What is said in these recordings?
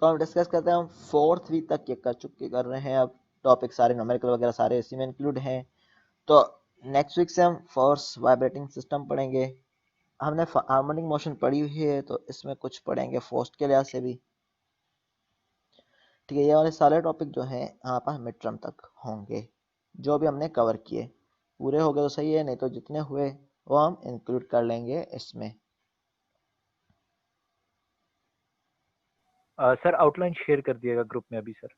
तो हम डिस्कस करते हैं, हम 4th वीक तक ये कर रहे हैं। अब टॉपिक सारे न्यूमेरिकल वगैरह सारे इसी में इंक्लूड हैं। तो नेक्स्ट वीक से हम फोर्स वाइब्रेटिंग सिस्टम पढ़ेंगे। हमने हार्मोनिक मोशन पढ़ी हुई है, तो इसमें कुछ पढ़ेंगे फोर्स के लिहाज से भी। ठीक है, ये वाले सारे टॉपिक जो हैं यहाँ पर मिड टर्म तक होंगे। जो भी हमने कवर किए पूरे हो गए तो सही है, नहीं तो जितने हुए वो हम इंक्लूड कर लेंगे इसमें। सर आउटलाइन शेयर कर दिएगा ग्रुप में अभी सर।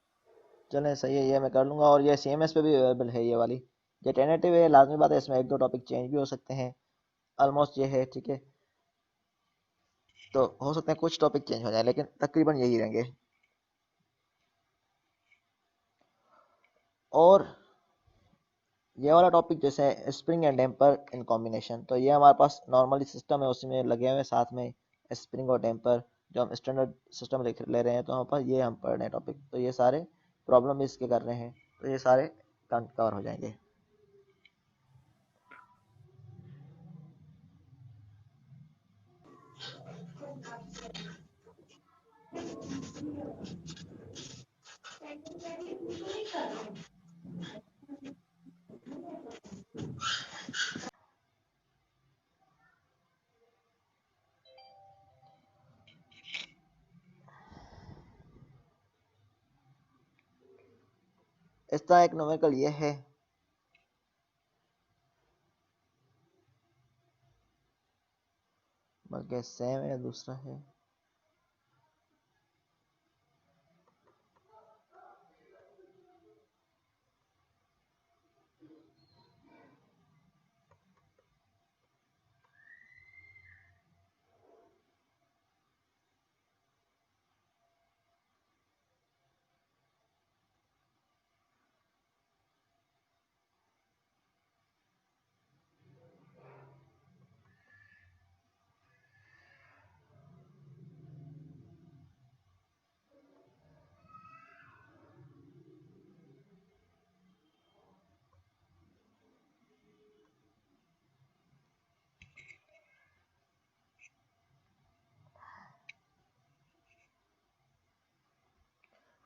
चलें सही है, ये मैं कर लूँगा। और ये CMS पे भी अवेलेबल है ये वाली। ये टेनेटिव है, लाजमी बात है, इसमें एक दो टॉपिक चेंज भी हो सकते हैं। ऑलमोस्ट ये है, ठीक है। तो हो सकते हैं कुछ टॉपिक चेंज हो जाए, लेकिन तकरीबन यही रहेंगे। और ये वाला टॉपिक जैसे spring and damper in combination, तो ये हमारे पास नॉर्मली सिस्टम है, उसी में लगे हुए साथ में स्प्रिंग और डैम्पर जो हम स्टैंडर्ड सिस्टम ले रहे हैं। तो हमारे पास ये हम पढ़ रहे हैं टॉपिक, तो ये सारे प्रॉब्लम भी इसके कर रहे हैं, तो ये सारे कवर हो जाएंगे। इस तरह एक न्यूमेरिकल ये है। बल्कि सेम है, दूसरा है।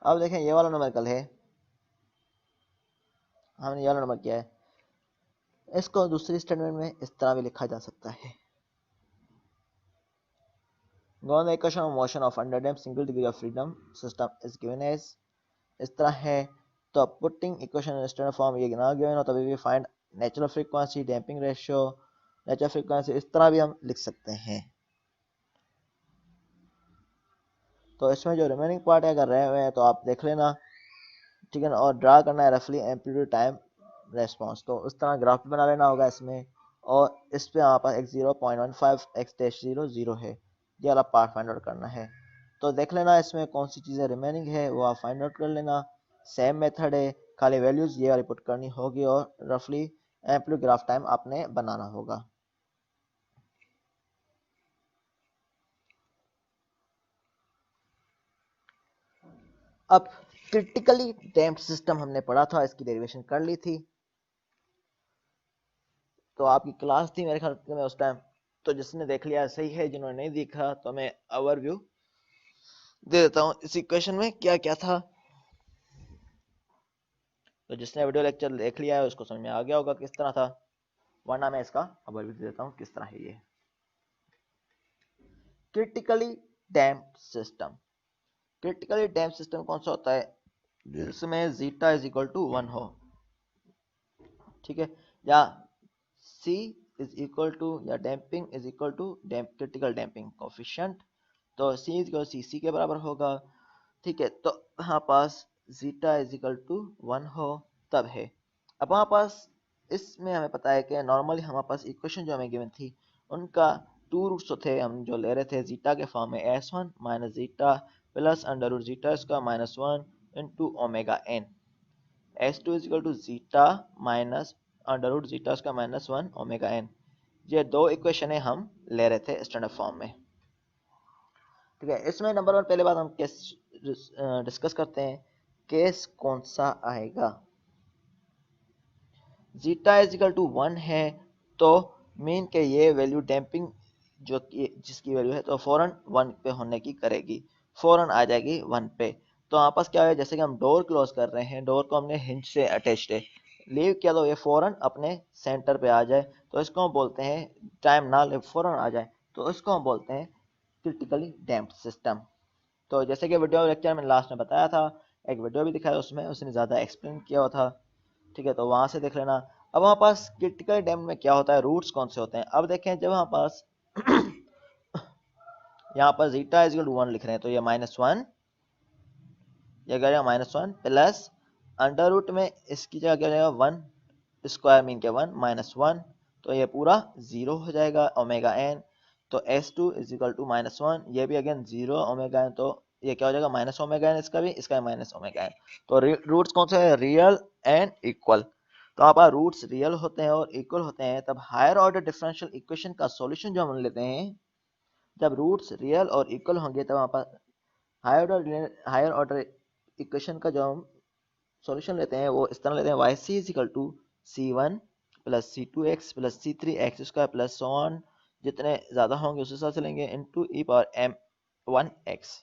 अब देखें, ये वाला न्यूमेरिकल है, हमने ये वाला नंबर किया है। इसको दूसरी स्टेटमेंट में इस तरह भी लिखा जा सकता है, Given the equation of motion of under damped single degree of freedom system is given as, इस तरह है। तो putting equation in standard form ये ना गिवन हो, तभी भी find natural frequency, damping ratio, natural frequency, इस तरह भी हम लिख सकते हैं। तो इसमें जो रिमेनिंग पार्ट है अगर रहे हुए हैं तो आप देख लेना, ठीक है ना। और ड्रा करना है रफली एम्पलीट्यूड टाइम रेस्पॉन्स, तो उस तरह ग्राफ बना लेना होगा इसमें। और इस पे यहाँ पर x0.15 x-0 है, ये वाला पार्ट फाइंड आउट करना है। तो देख लेना इसमें कौन सी चीज़ें रिमेनिंग है वो आप फाइंड आउट कर लेना। सेम मेथड है, खाली वैल्यूज ये वाली पुट करनी होगी और रफली एम्पलीट्यूड ग्राफ टाइम आपने बनाना होगा। अब क्रिटिकली डैम्प्ड सिस्टम हमने पढ़ा था, इसकी डेरिवेशन कर ली थी। तो आपकी क्लास थी मेरे ख्याल में उस टाइम, तो जिसने देख लिया सही है, जिन्होंने नहीं देखा तो मैं ओवरव्यू दे देता हूँ इस इक्वेशन में क्या क्या था। तो जिसने वीडियो लेक्चर देख लिया है उसको समझ में आ गया होगा किस तरह था, वरना मैं इसका ओवरव्यू दे देता हूँ किस तरह है ये। Critically damped system, critically damped system कौन सा होता है, जिसमें जीटा इज इक्वल टू 1 हो, ठीक है, या C इज इक्वल टू या damping is equal to critical damping coefficient. तो C इज इक्वल CC के बराबर होगा, ठीक है। तो हमारे पास जीटा इज इक्वल टू 1 हो तब है। अब हमारे पास इसमें हमें पता है कि नॉर्मली हमारे पास इक्वेशन जो हमें गिवन थी उनका टू रूट्स थे, हम जो ले रहे थे जीटा के फॉर्म में S1 minus zeta plus under root zeta इसका minus 1 into omega n. S2 is equal to zeta minus under root zeta इसका माइनस 1 ओमेगा एन। ये दो इक्वेशन हम ले रहे थे स्टैंडर्ड फॉर्म में, ठीक है। इसमें नंबर वन पहले बात हम केस डिस्कस करते हैं, केस कौन सा आएगा। जीटा इज इक्वल टू 1 है तो मीन के ये वैल्यू डैम्पिंग जो जिसकी वैल्यू है तो फौरन 1 पे होने की करेगी। फौरन आ जाएगी 1 पे। तो हमारे पास क्या है, जैसे कि हम डोर क्लोज कर रहे हैं, डोर को हमने हिंज से अटैच्ड है, लीव किया तो ये फौरन अपने सेंटर पे आ जाए, तो इसको हम बोलते हैं टाइम ना ले फौरन आ जाए, तो इसको हम बोलते हैं क्रिटिकली डैम्प्ड सिस्टम। तो जैसे कि वीडियो लेक्चर में लास्ट में बताया था, एक वीडियो भी दिखाया उसमें, उसने ज़्यादा एक्सप्लेन किया हुआ था, ठीक है, तो वहां से देख लेना। अब हमारे पास क्रिटिकल डैम्प में क्या होता है, रूट्स कौन से होते हैं। अब देखें, जब हमारे पास यहाँ पर जीटा इज इक्वल टू 1 लिख रहे हैं, तो ये -1, ये क्या जाएगा -1 प्लस अंडर रूट में इसकी जगह क्या हो जाएगा 1 स्क्वायर मीन के 1 -1, तो ये पूरा 0 हो जाएगा ओमेगा एन। तो S2 इज इक्वल टू -1, ये भी अगेन 0 ओमेगा एन, तो ये क्या हो जाएगा माइनस ओमेगा एन, इसका भी, इसका माइनस ओमेगा एन। तो रूट्स कौन से हैं, रियल एंड इक्वल। तो आप रूट्स रियल होते हैं और इक्वल होते हैं, तब हायर ऑर्डर डिफरेंशियल इक्वेशन का सॉल्यूशन जो हम लेते हैं, जब रूट्स रियल और इक्वल होंगे तब हमारे पास हायर ऑर्डर इक्वेशन का जो हम सॉल्यूशन लेते हैं वो इस तरह लेते हैं, Y C is equal to C1 plus C2x plus C3x square plus so on, जितने ज़्यादा होंगे उस हिसाब से लेंगे, इनटू ई पावर m1x।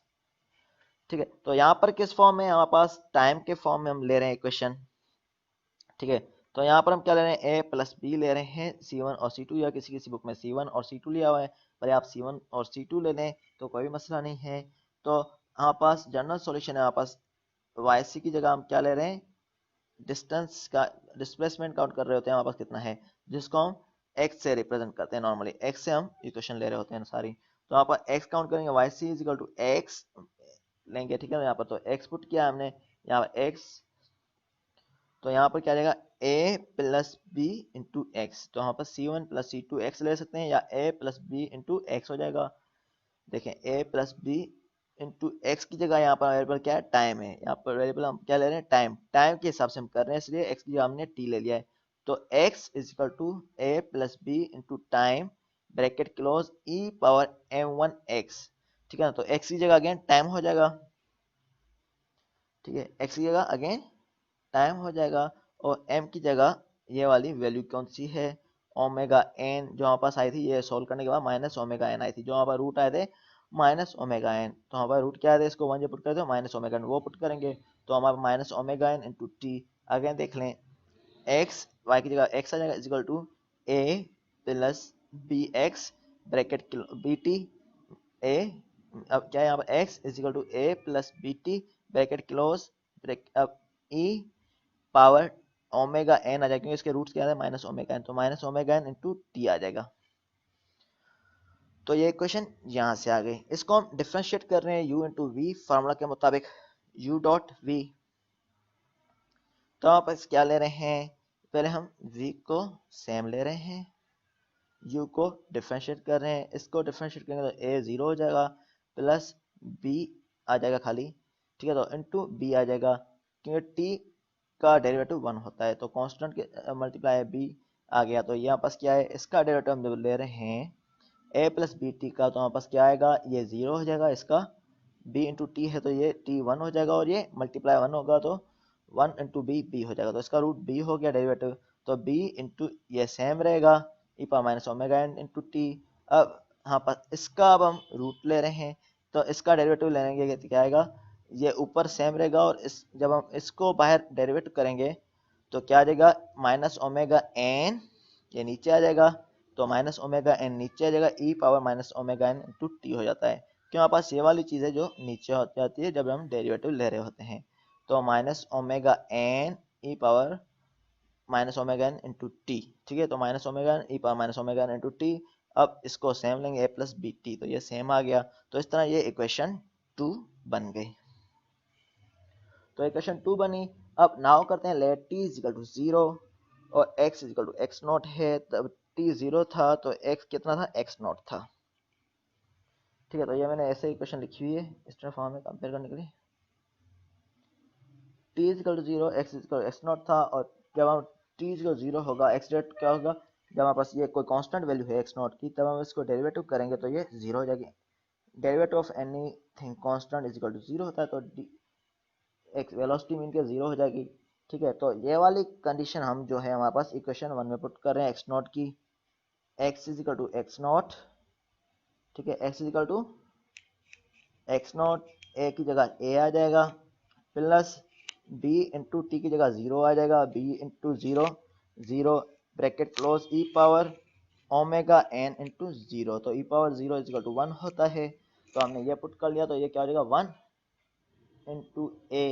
ठीक है, तो यहाँ पर किस फॉर्म में, हमारे पास टाइम के फॉर्म में हम ले रहे हैं इक्वेशन। ठीक है, तो यहाँ पर हम क्या ले रहे हैं, a प्लस बी ले रहे हैं, C1 और C2, या किसी किसी बुक में C1 और C2 लिया हुआ है, पर आप C1 और C2 ले लें तो कोई मसला नहीं है। तो हमारे पास जनरल सॉल्यूशन है, हमारे पास वाई सी की जगह हम क्या ले रहे हैं, डिस्टेंस का डिस्प्लेसमेंट काउंट कर रहे होते हैं हमारे पास कितना है, जिसको हम x से रिप्रेजेंट करते हैं, नॉर्मली x से हम इक्वेशन ले रहे होते हैं सारी। तो यहाँ पर x काउंट करेंगे, Y C is equal to x लेंगे, ठीक है, यहाँ पर तो x पुट किया हमने, यहाँ पर x, तो यहाँ पर क्या आ जाएगा a plus B into X, तो यहाँ पर C1 प्लस C2x ले सकते हैं, या a plus B into X हो जाएगा। देखें a plus B into X की जगह यहाँ पर वेरिएबल क्या है, टाइम है, यहाँ पर वेरिएबल हम क्या ले रहे हैं, टाइम, टाइम के हिसाब से हम कर रहे हैं, इसलिए x की जगह हमने t ले लिया है। तो x is equal to a plus B into time bracket close e power m1x, ठीक है ना, तो x की जगह अगेन टाइम हो जाएगा, ठीक है, x की जगह अगेन टाइम हो जाएगा, और m की जगह ये वाली वैल्यू कौन सी है, ओमेगा एन, जो हमारे पास आई थी, ये सोल्व करने के बाद माइनस ओमेगा एन आई थी, जो हमारे पास रूट आए थे माइनस ओमेगा एन, तो हमारे रूट क्या आए थे, इसको 1 जो पुट करते हैं माइनस ओमेगा एन वो पुट करेंगे, तो हमारे minus omega N into T. Again देख लें, एक्स वाई की जगह एक्स आ जाएगा is equal to A plus B X bracket B T A, अब क्या है यहाँ पर X is equal to A plus B T bracket close break, अब ई पावर ओमेगा एन आ जाएगा, क्योंकि इसके रूट्स क्या है माइनस ओमेगा एन, तो minus omega N into T आ जाएगा। तो ये इक्वेशन यहाँ से आ गई, इसको हम डिफ्रेंशिएट कर रहे हैं u इंटू वी फार्मूला के मुताबिक, u डॉट वी। तो आप क्या ले रहे हैं, पहले हम v को सेम ले रहे हैं, u को डिफ्रेंशिएट कर रहे हैं, इसको डिफ्रेंशिएट करेंगे तो a 0 हो जाएगा प्लस b आ जाएगा खाली, ठीक है, तो इंटू b आ जाएगा, क्योंकि t का डेरिवेटिव 1 होता है, तो कांस्टेंट के मल्टीप्लाई b आ गया, तो यहाँ पास क्या है, इसका डेरिवेटिव हम जब ले रहे हैं a प्लस बी टी का, तो हमारे पास क्या आएगा, ये 0 हो जाएगा, इसका b इंटू टी है तो ये t 1 हो जाएगा, और ये मल्टीप्लाई 1 होगा तो 1 इंटू बी बी हो जाएगा, तो इसका रूट b हो गया डेरिवेटिव, तो b इंटू ये सेम रहेगा e power minus omega N into T. अब हाँ पर इसका अब हम रूट ले रहे हैं, तो इसका डेरिवेटिव लेने के क्या आएगा, ये ऊपर सेम रहेगा, और इस जब हम इसको बाहर डेरिवेटिव करेंगे तो क्या आ जाएगा, माइनस ओमेगा एन, ये नीचे आ जाएगा, तो माइनस ओमेगा एन नीचे आ जाएगा, e power minus omega N into t हो जाता है, क्यों हमारे पास ये वाली चीज़ है जो नीचे हो जाती है जब हम डेरिवेटिव ले रहे होते हैं, तो minus omega N E power minus omega N into T, ठीक है, तो minus omega N E power minus omega N into T. अब इसको सेम लेंगे ए प्लस बी टी, तो ये सेम आ गया, तो इस तरह ये इक्वेशन 2 बन गई। तो इक्वेशन 2 बनी। अब नाउ करते हैं let t is equal to 0 और x is equal to x not है, तब t 0 था तो x कितना था, x नॉट था, ठीक है, तो ये मैंने ऐसे इक्वेशन लिखी हुई है इस तरह फॉर्म में कंपेयर करने के लिए, t is equal to 0 x is equal to x not था, और जब हम t इज इक्वल टू 0 होगा x डेट क्या होगा, जब हमारे पास ये कोई कांस्टेंट वैल्यू है x नॉट की, तब हम इसको डेरिवेटिव करेंगे तो ये 0 हो जाएगी, derivative of anything constant is equal to 0 होता है, तो एक्स वेलोसिटी मीन के 0 हो जाएगी, ठीक है, तो ये वाली कंडीशन हम जो है हमारे पास इक्वेशन 1 में पुट कर रहे हैं एक्स नॉट की, X is equal to x not, ठीक है, X is equal to x not A की जगह ए आ जाएगा प्लस बी इंटू टी की जगह 0 आ जाएगा, बी इंटू 0 0 ब्रैकेट क्लोज ई पावर ओमेगा एन इंटू 0। तो ई पावर 0 इज इक्वल टू 1 होता है। तो हमने ये पुट कर लिया, तो ये क्या हो जाएगा 1 इंटू ए,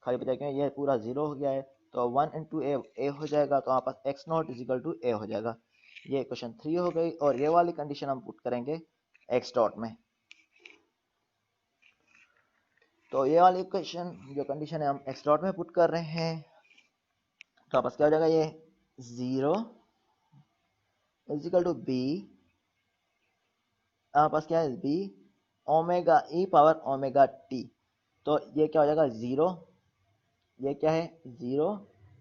खाली बचा क्यों ये पूरा 0 हो गया है, तो 1 इंटू ए हो जाएगा। तो हमारे पास x naught is equal to a हो जाएगा। ये क्वेश्चन 3 हो गई। और ये वाली कंडीशन हम पुट करेंगे एक्स डॉट में। तो ये वाली इक्वेशन जो कंडीशन है हम एक्स डॉट में पुट कर रहे हैं, तो आपस क्या हो जाएगा ये 0 इज इक्वल टू बी, आपस क्या है बी ओमेगा ई पावर ओमेगा टी। तो ये क्या हो जाएगा 0, ये क्या है 0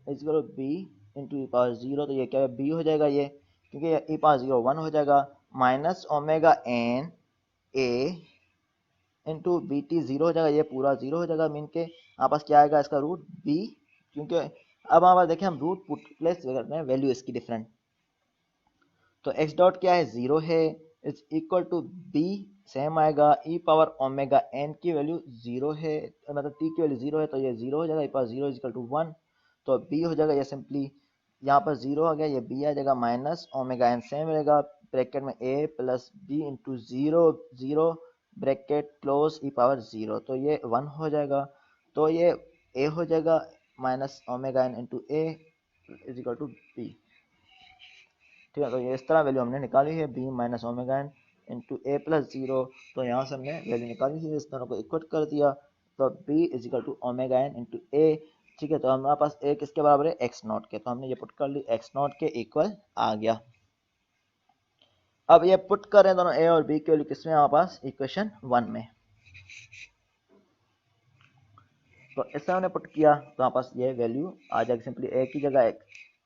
is equal to B into E power 0। तो ये क्या है बी हो जाएगा ये, क्योंकि ये ई पावर 0 1 हो जाएगा, minus omega N A into B T 0 हो जाएगा, ये पूरा 0 हो जाएगा। मीन के आपस क्या आएगा इसका रूट बी, क्योंकि अब हमारे देखिए हम रूट पुट प्लेस करते हैं, वैल्यू इसकी डिफरेंट। तो एक्स डॉट क्या है 0 है, is equal to B same आएगा ई पावर ओमेगा एन की वैल्यू 0 है, मतलब टी की वैल्यू 0 है, तो ये 0 हो जाएगा, e power 0 is equal to 1। तो बी हो जाएगा ये सिंपली, यहाँ पर 0 आ गया, ये बी आ जाएगा माइनस ओमेगा एन सेम रहेगा, ब्रैकेट में a plus B into 0 0 bracket close E power 0। तो ये 1 हो जाएगा, तो ये ए हो जाएगा minus omega N into A is equal to B. ठीक है, तो ये इस तरह वैल्यू हमने निकाली है b minus omega N into a plus 0। तो यहाँ से हमने वैल्यू निकाली है, इस दोनों को इक्वट कर दिया, तो b is equal to omega N into a. ठीक है, तो हमारे पास ए किसके बराबर है एक्स नॉट के, तो हमने ये पुट कर ली, एक्स नॉट के इक्वल आ गया। अब ये पुट कर रहे हैं दोनों ए और बी की वैल्यू किसमें हमारे पास इक्वेशन 1 में। तो इससे हमने पुट किया तो हमारे पास ये वैल्यू आ जाएगी, सिंपली ए की जगह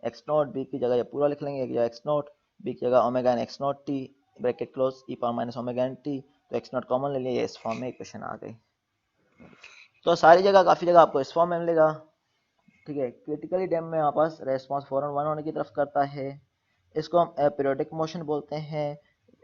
एक्स नॉट, बी की जगह ये पूरा लिख लेंगे, एक जगह एक्स नॉट, बी की जगह omega N X not T bracket close E power minus omega N T. तो एक्स नॉट कॉमन ले लिया, इस फॉर्म में इक्वेशन आ गई। तो सारी जगह काफ़ी जगह आपको इस फॉर्म में मिलेगा। ठीक है, क्रिटिकली डैम में हमारे पास रेस्पॉन्स फौरन 1 होने की तरफ करता है। इसको हम एपीरियोडिक मोशन बोलते हैं।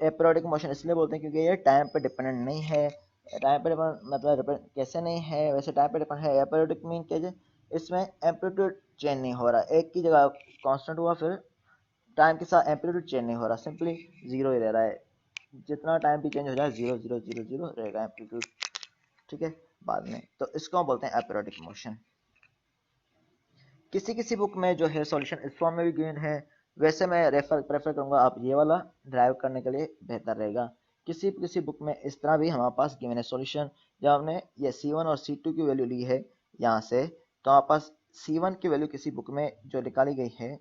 एपीरियोडिक मोशन इसलिए बोलते हैं क्योंकि ये टाइम पे डिपेंडेंट नहीं है। टाइम पे डिपेंड मतलब कैसे नहीं है, वैसे टाइम पे डिपेंड है। एपीरियोडिक मीन क्या, इसमें एम्पलीट्यूड चेंज नहीं हो रहा, एक की जगह कांस्टेंट हुआ, फिर टाइम के साथ एम्पलीट्यूड चेंज नहीं हो रहा, सिंपली 0 ही रह रहा है। जितना टाइम भी चेंज हो जाए 0 0 0 0 रहेगा एम्पलीट्यूड। ठीक है, बाद में तो इसको हम बोलते हैं एपीरियोडिक मोशन। किसी किसी बुक में जो है सॉल्यूशन इस फॉर्म में भी गिवन है, वैसे मैं प्रेफर करूंगा आप ये वाला ड्राइव करने के लिए बेहतर रहेगा। किसी किसी बुक में इस तरह भी हमारे पास गिवन है सॉल्यूशन। जब हमने ये C1 और C2 की वैल्यू ली है यहाँ से, तो हमारे पास C1 की वैल्यू किसी बुक में जो निकाली गई है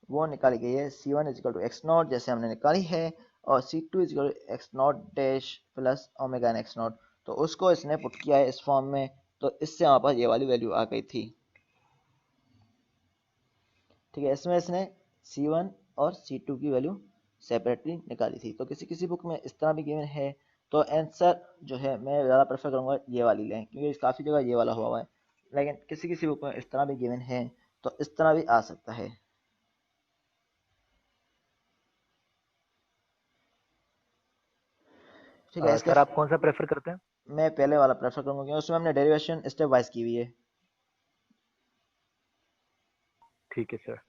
वो निकाली गई है C1 is equal to x not जैसे हमने निकाली है, और C2 is equal to x not dash plus omega N X not. तो उसको इसने पुट किया है इस फॉर्म में, तो इससे हमारे पास ये वाली वैल्यू आ गई थी। ठीक है, इसमें इसने C1 और C2 की वैल्यू सेपरेटली निकाली थी। तो किसी किसी बुक में इस तरह भी गिवन है, तो आंसर जो है मैं ज़्यादा प्रेफर करूँगा ये वाली लें, क्योंकि काफ़ी जगह ये वाला हुआ है, लेकिन किसी किसी बुक में इस तरह भी गिवन है, तो इस तरह भी आ सकता है। ठीक है, इसके सर आप कौन सा प्रेफर करते हैं? मैं पहले वाला प्रेफर करूँगा, क्योंकि उसमें हमने डेरिवेशन स्टेप वाइज की हुई है। ठीक है सर।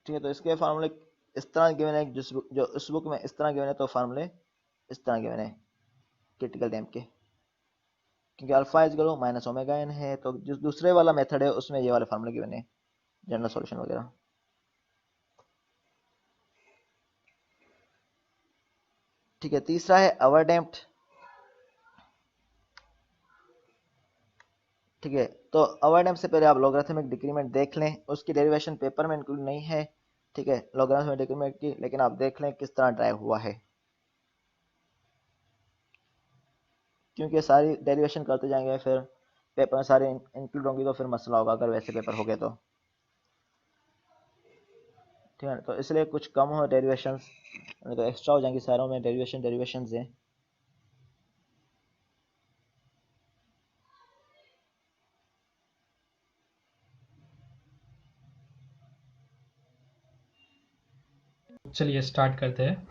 ठीक है, तो इसके फार्मूले इस तरह गिवन है, जो उस बुक में इस तरह गिवन है, तो फार्मूले इस तरह गिवन है क्रिटिकल डैम्प के, क्योंकि alpha is equal to minus omega N है। तो जो दूसरे वाला मेथड है उसमें ये वाले फार्मूले गिवन है, जनरल सॉल्यूशन वगैरह। ठीक है, तीसरा है ओवरडैम्प्ड। ठीक है, तो ओवरडैम्प से पहले आप लॉगरिथमिक डिक्रीमेंट देख लें, उसकी डेरिवेशन पेपर में इंक्लूड नहीं है। ठीक है, लॉगरिथमिक डिक्रीमेंट की, लेकिन आप देख लें किस तरह ड्राइव हुआ है, क्योंकि सारी डेरिवेशन करते जाएंगे फिर पेपर में सारे इंक्लूड होंगी, तो फिर मसला होगा अगर वैसे पेपर हो गए तो। ठीक है, तो इसलिए कुछ कम हो डेरिवेशन, तो एक्स्ट्रा हो जाएंगी सारों में डेरिवेशन हैं। चलिए स्टार्ट करते हैं।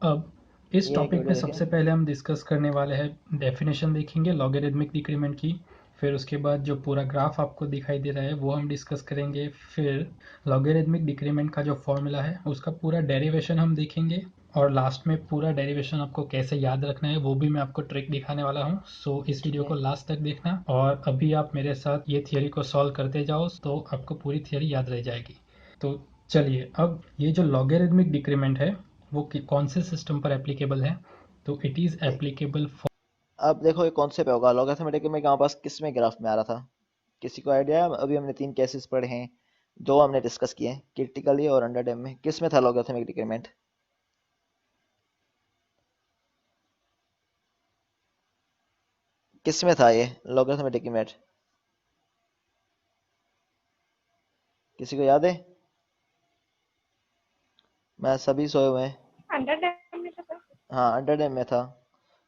अब इस ये एक टॉपिक में वीडियो सबसे देखिए। पहले हम डिस्कस करने वाले हैं डेफिनेशन देखेंगे लॉगरिदमिक डिक्रीमेंट की। फिर उसके बाद जो पूरा ग्राफ आपको दिखाई दे रहा है वो हम डिस्कस करेंगे। फिर लॉगरिदमिक डिक्रीमेंट का जो फॉर्मूला है उसका पूरा डेरिवेशन हम देखेंगे। और लास्ट में पूरा डेरिवेशन आपको कैसे याद रखना है वो भी मैं आपको ट्रिक दिखाने वाला हूँ। सो इस ठीक वीडियो है। को लास्ट तक देखना और अभी आप मेरे साथ ये थियरी को सॉल्व करते जाओ तो आपको पूरी थियरी याद रह जाएगी। तो चलिए, अब ये जो लॉगरिदमिक डिक्रीमेंट है वो कौन से सिस्टम पर एप्लीकेबल है? तो इट इज देख, एप्लीकेबल फॉर अब देखो ये कौन से पे होगा लॉगरिथमिक में, हमारे पास किस में ग्राफ में आ रहा था, किसी को आइडिया है? अभी हमने 3 केसेस पढ़े हैं, 2 हमने डिस्कस किए हैं, क्रिटिकली और अंडर डैम में। किस में था लॉगरिथमिक डिक्रीमेंट? किस में था ये लॉगरिथमिक डिक्रीमेंट? किसी को याद है? मैं सभी सोए हुए हैं। अंडर डैम में था। हाँ, अंडर डैम में था।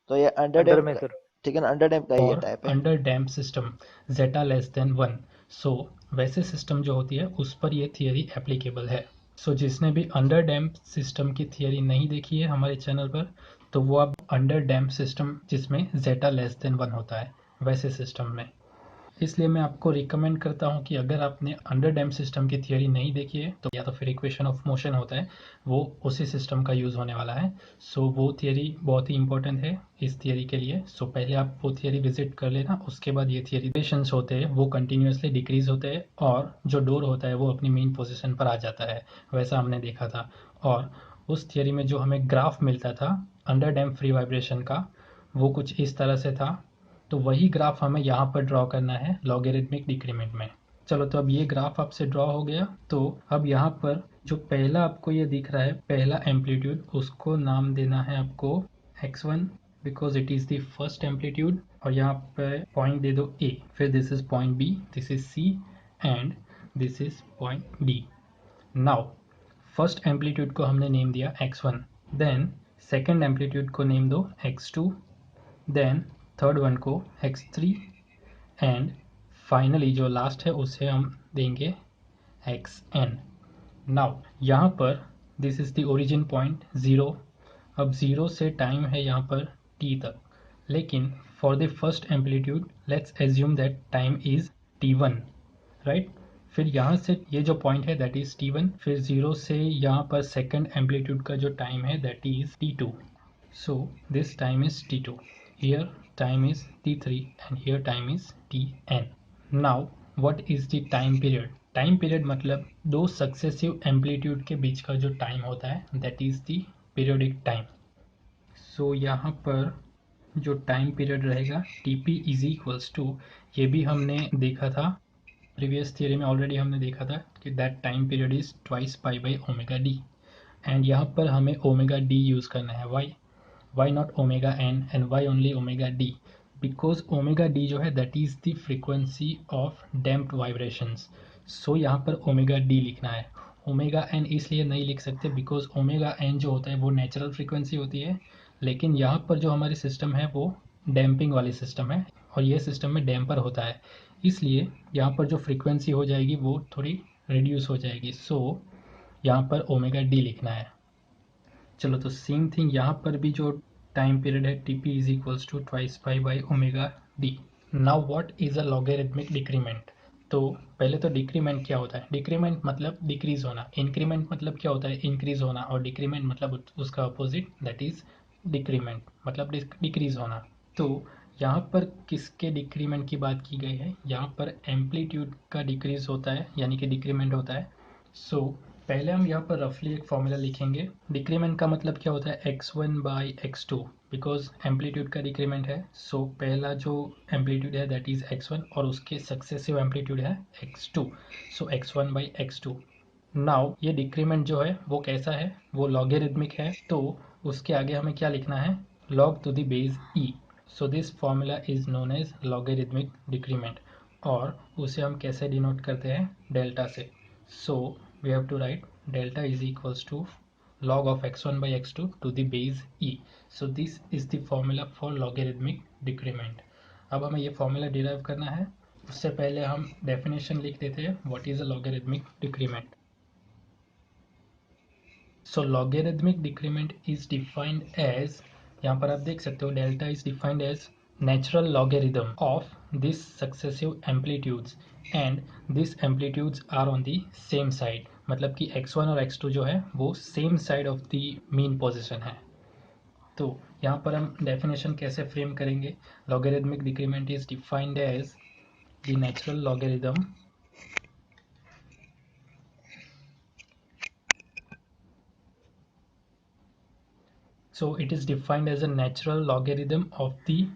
तो ये अंडर अंडर डैम में का, सर। ठीक है ना, अंडर डैम का ही ये टाइप है। अंडर डैम सिस्टम जेटा लेस देन 1। सो वैसे सिस्टम जो होती है उस पर ये थियरी एप्लीकेबल है। सो जिसने भी अंडर डैम सिस्टम की थियरी नहीं देखी है हमारे चैनल पर, तो वो अब अंडर डैम सिस्टम जिसमें जेटा लेस देन 1 होता है वैसे सिस्टम में। इसलिए मैं आपको रिकमेंड करता हूँ कि अगर आपने अंडर डैम सिस्टम की थियरी नहीं देखी है तो या तो फिर इक्वेशन ऑफ मोशन होता है वो उसी सिस्टम का यूज़ होने वाला है। सो वो थियरी बहुत ही इंपॉर्टेंट है इस थियरी के लिए। सो पहले आप वो थियरी विजिट कर लेना, उसके बाद ये थियरी रिलेशंस होते हैं वो कंटिन्यूसली डिक्रीज होते हैं और जो डोर होता है वो अपनी मेन पोजिशन पर आ जाता है, वैसा हमने देखा था। और उस थियरी में जो हमें ग्राफ मिलता था अंडर डैम फ्री वाइब्रेशन का वो कुछ इस तरह से था। तो वही ग्राफ हमें यहाँ पर ड्रॉ करना है लॉगरिदमिक डिक्रीमेंट में। चलो, तो अब ये ग्राफ आपसे ड्रॉ हो गया। तो अब यहाँ पर जो पहला आपको ये दिख रहा है पहला एम्पलीट्यूड, उसको नाम देना है आपको x1 because it is the first amplitude. और यहाँ पर पॉइंट दे दो a, फिर this is point b, this is c and this is point d। Now first amplitude को हमने नेम दिया x1, देन सेकेंड एम्पलीट्यूड को नेम दो x2, देन थर्ड वन को x3 एंड फाइनली जो लास्ट है उसे हम देंगे xn। नाउ यहाँ पर this is the origin point 0। अब 0 से टाइम है यहाँ पर t तक, लेकिन for the first amplitude let's assume that time is t1, right. फिर यहाँ से ये जो पॉइंट है दैट इज t1, फिर 0 से यहाँ पर सेकेंड एम्पलीट्यूड का जो टाइम है that is t2। So this time is t2, here time is t3 and here time is tn. Now what is the time period? Time period मतलब दो successive amplitude के बीच का जो टाइम होता है that is the periodic time. So यहाँ पर जो टाइम पीरियड रहेगा टी इज इक्वल्स टू, ये भी हमने देखा था प्रीवियस थियरी में, ऑलरेडी हमने देखा था कि that time period is twice pi by omega D. And यहाँ पर हमें ओमेगा डी यूज़ करना है। Y? why not omega n and why only omega d? Because omega d जो है that is the frequency of damped vibrations. So यहाँ पर omega d लिखना है। omega n इसलिए नहीं लिख सकते because omega n जो होता है वो नेचुरल फ्रीक्वेंसी होती है, लेकिन यहाँ पर जो हमारी सिस्टम है वो डैम्पिंग वाली सिस्टम है और ये सिस्टम में डैम्पर होता है, इसलिए यहाँ पर जो फ्रीक्वेंसी हो जाएगी वो थोड़ी रिड्यूस हो जाएगी। सो यहाँ पर ओमेगा डी लिखना है। चलो, तो सेम थिंग यहाँ पर भी जो टाइम पीरियड है T P is equals to twice pi by omega D. Now what is a logarithmic decrement? तो पहले तो डिक्रीमेंट क्या होता है? डिक्रीमेंट मतलब डिक्रीज होना, इंक्रीमेंट मतलब क्या होता है? इंक्रीज होना, और डिक्रीमेंट मतलब उसका अपोजिट दैट इज डिक्रीमेंट मतलब डिक्रीज होना। तो यहाँ पर किसके डिक्रीमेंट की बात की गई है? यहाँ पर एम्पलीट्यूड का डिक्रीज होता है यानी कि डिक्रीमेंट होता है। सो पहले हम यहाँ पर रफली एक फॉर्मूला लिखेंगे। डिक्रीमेंट का मतलब क्या होता है? x1 by x2, because amplitude का डिक्रीमेंट है। सो पहला जो एम्पलीट्यूड है दैट इज x1 और उसके सक्सेसिव एम्पलीट्यूड है x2। So x1 by x2। Now ये डिक्रीमेंट जो है वो कैसा है? वो लॉगरिदमिक है। तो उसके आगे हमें क्या लिखना है? log to the base e। So this formula is known as logarithmic decrement, और उसे हम कैसे डिनोट करते हैं? डेल्टा से। So we have to write delta is equals to log of x1 by x2 to the base e. So this is the formula for logarithmic decrement. अब हमें ये फॉर्मूला डिराइव करना है, उससे पहले हम डेफिनेशन लिख देते हैं what is a logarithmic decrement. So logarithmic decrement is defined as, यहाँ पर आप देख सकते हो delta is defined as natural logarithm of this successive amplitudes and this amplitudes are on the same side, मतलब कि x1 और x2 जो है वो same side of the mean position है। तो यहाँ पर हम डेफिनेशन कैसे फ्रेम करेंगे, logarithmic decrement is defined as the natural logarithm so it is defined as a natural logarithm of the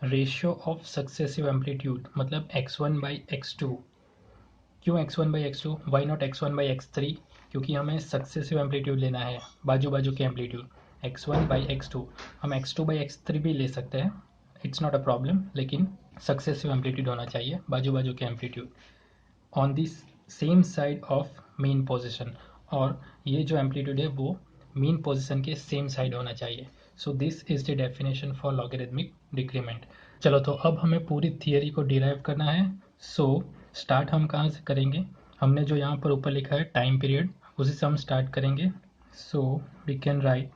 ratio of successive amplitude, मतलब x1 by x2। क्यों x1 by x2, why not x1 by x3? क्योंकि हमें successive amplitude लेना है, बाजू बाजू के amplitude. x1 by x2, हम x2 by x3 भी ले सकते हैं, इट्स नॉट अ प्रॉब्लम, लेकिन सक्सेसिव एम्पलीट्यूड होना चाहिए, बाजू बाजू के amplitude on the same side of main position, और ये जो एम्पलीट्यूड है वो मीन पोजीशन के सेम साइड होना चाहिए। सो this is the definition for logarithmic decrement. चलो तो अब हमें पूरी थियरी को डिराइव करना है। सो स्टार्ट हम कहाँ से करेंगे, हमने जो यहाँ पर ऊपर लिखा है टाइम पीरियड, उसी से हम स्टार्ट करेंगे। So we can write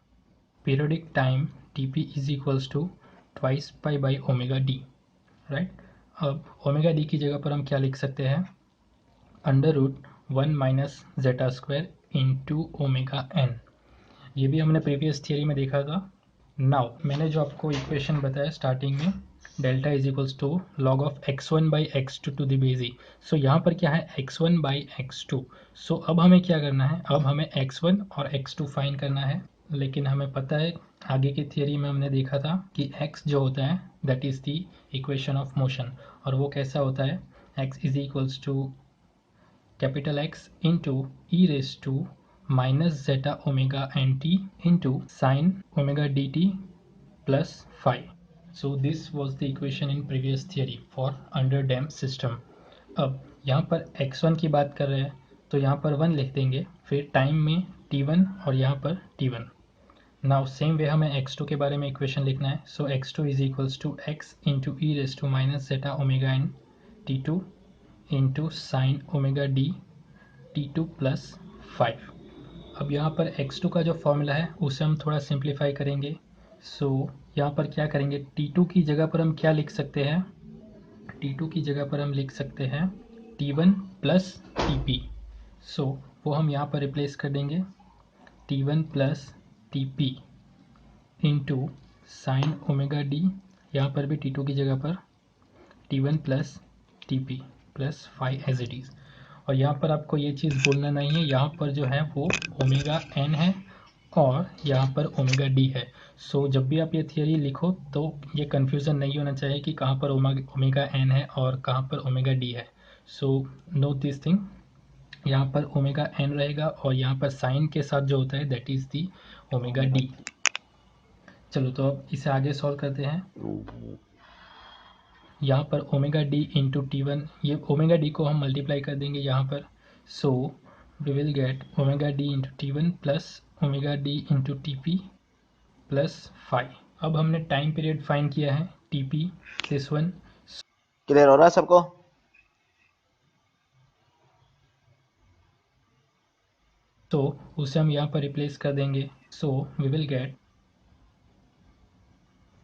periodic time T is equals to twice pi by omega D, right. अब ओमेगा डी की जगह पर हम क्या लिख सकते हैं, under root 1 minus zeta square into omega N. ये भी हमने प्रीवियस थियरी में देखा था। नाउ मैंने जो आपको इक्वेशन बताया स्टार्टिंग में, delta is equals to log of x1 by x2 to the base e. So यहाँ पर क्या है x1 बाई x2। सो अब हमें क्या करना है, अब हमें x1 और x2 फाइंड करना है, लेकिन हमें पता है आगे की थियरी में हमने देखा था कि x जो होता है that is the equation of motion, और वो कैसा होता है, x is equals to capital X into E raise to minus zeta omega N T into sine omega D T plus five. So this was the equation in previous theory for under damp system. अब यहाँ पर x1 की बात कर रहे हैं तो यहाँ पर 1 लिख देंगे, फिर टाइम में t1 और यहाँ पर t1। नाउ सेम वे हमें x2 के बारे में इक्वेशन लिखना है। So x2 is equals to x into E raise to minus zeta omega N t2 into sine omega D t2 plus 5। अब यहाँ पर x2 का जो फॉर्मूला है उसे हम थोड़ा सिंप्लीफाई करेंगे। सो यहाँ पर क्या करेंगे, t2 की जगह पर हम क्या लिख सकते हैं, t2 की जगह पर हम लिख सकते हैं t1 प्लस tp। सो वो हम यहाँ पर रिप्लेस कर देंगे t1 plus tp into sine omega D, यहाँ पर भी t2 की जगह पर t1 plus tp plus 5 as it is. और यहाँ पर आपको ये चीज़ बोलना नहीं है, यहाँ पर जो है वो ओमेगा एन है और यहाँ पर ओमेगा डी है। सो जब भी आप ये थियरी लिखो तो ये कन्फ्यूज़न नहीं होना चाहिए कि कहाँ पर ओमेगा एन है और कहाँ पर ओमेगा डी है। सो नोट दिस थिंग, यहाँ पर ओमेगा एन रहेगा और यहाँ पर साइन के साथ जो होता है that is the omega D. चलो तो अब इसे आगे सॉल्व करते हैं। यहाँ पर ओमेगा डी इंटू टी1, ये ओमेगा डी को हम मल्टीप्लाई कर देंगे यहाँ पर। So we will get omega D into T one plus omega D into T P plus 5। अब हमने टाइम पीरियड फाइंड किया है T P this one. Clear हो रहा है सबको? तो उसे हम यहाँ पर रिप्लेस कर देंगे। So we will get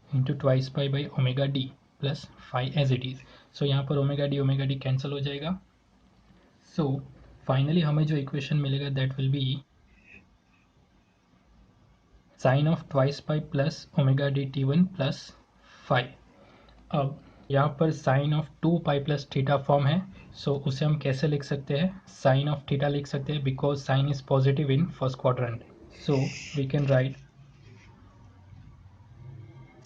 into twice pi by omega d plus 5 as it is. So यहाँ पर ओमेगा डी कैंसिल हो जाएगा। सो फाइनली हमें जो इक्वेशन मिलेगा that will be sine of twice pi plus omega D T one plus 5। अब यहाँ पर sine of 2 pi plus theta form है। सो उसे हम कैसे लिख सकते हैं, साइन ऑफ थीटा लिख सकते हैं because sine is positive in first quadrant. So we can write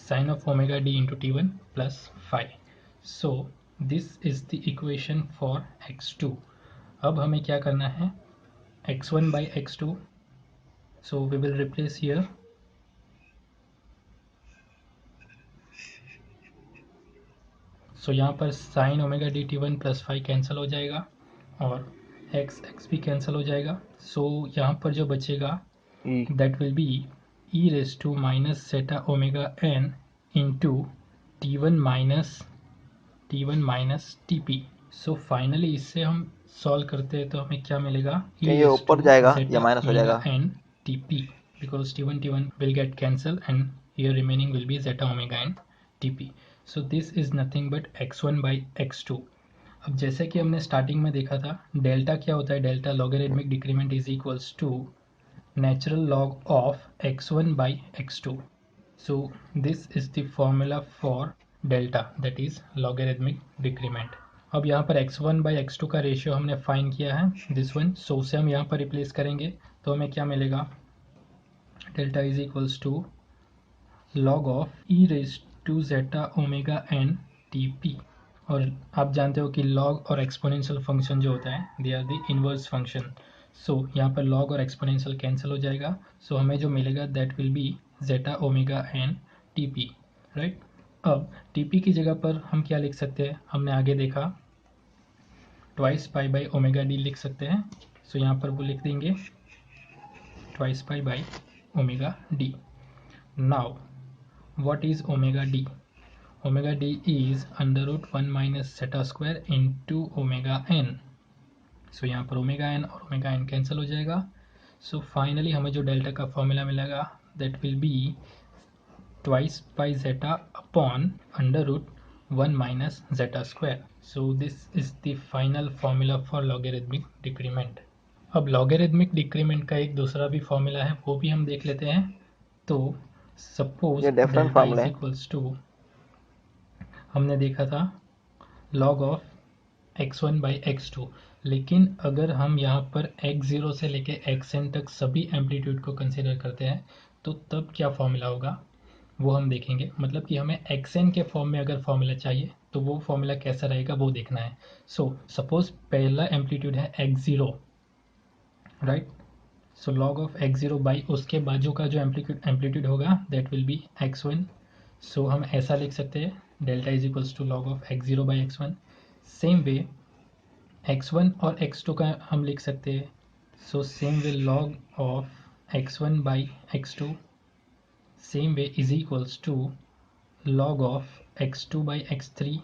sine of omega D into T one plus 5। So this is the equation for x2। अब हमें क्या करना है, x1 by x2, so we will replace here so यहाँ पर sign omega D T one plus 5 cancel हो जाएगा और x भी कैंसिल हो जाएगा। सो यहाँ पर जो बचेगा that will be e raise to minus zeta omega N into T one minus t p. So finally इससे हम सॉल्व करते हैं तो हमें क्या मिलेगा, ये ऊपर जाएगा या माइनस हो जाएगा, N TP, because T1 will get cancelled and here remaining will be zeta omega and TP. So this is nothing but x1 by x2. अब जैसे कि हमने स्टार्टिंग में देखा था, डेल्टा क्या होता है, delta logarithmic decrement is equals to natural log of x1 by x2. So this is the formula for delta, that is logarithmic decrement. अब यहाँ पर x1 by x2 का रेशियो हमने फाइंड किया है, दिस वन, सो उसे हम यहाँ पर रिप्लेस करेंगे तो हमें क्या मिलेगा, delta is equals to log of e raise to zeta omega n tp. और आप जानते हो कि log और एक्सपोनेंशियल फंक्शन जो होता है they are the inverse function. So यहाँ पर log और एक्सपोनेंशियल कैंसिल हो जाएगा, सो हमें जो मिलेगा that will B zeta omega n tp, right. अब tp की जगह पर हम क्या लिख सकते हैं, हमने आगे देखा twice pi by omega D लिख सकते हैं. सो यहाँ पर वो लिख देंगे twice pi by omega D. Now what is omega d? Omega d is under root 1 minus zeta square into omega n. So यहाँ पर ओमेगा n और ओमेगा n कैंसिल हो जाएगा. सो फाइनली हमें जो डेल्टा का फॉर्मूला मिलेगा that will be twice pi zeta upon under root 1 minus zeta square. So this is the final formula for logarithmic decrement. अब लॉगरिथमिक डिक्रीमेंट का एक दूसरा भी फॉर्मूला है, वो भी हम देख लेते हैं. तो suppose delta is equals to, हमने देखा था log of x1 by x2, लेकिन अगर हम यहाँ पर x0 से लेके xn तक सभी एम्पलीट्यूड को कंसीडर करते हैं तो तब क्या फॉर्मूला होगा वो हम देखेंगे. मतलब कि हमें xn के फॉर्म में अगर फॉर्मूला चाहिए तो वो फॉर्मूला कैसा रहेगा वो देखना है. सो सपोज पहला एम्पलीट्यूड है x0, right. So log of x0 by उसके बाजू का जो एम्पलीट्यूड होगा दैट विल बी x1. सो हम ऐसा लिख सकते हैं delta is equals to log of x0 by x1. Same way x1 और x2 का हम लिख सकते हैं. So same way log of x1 by x2 same way is equals to log of x2 by x3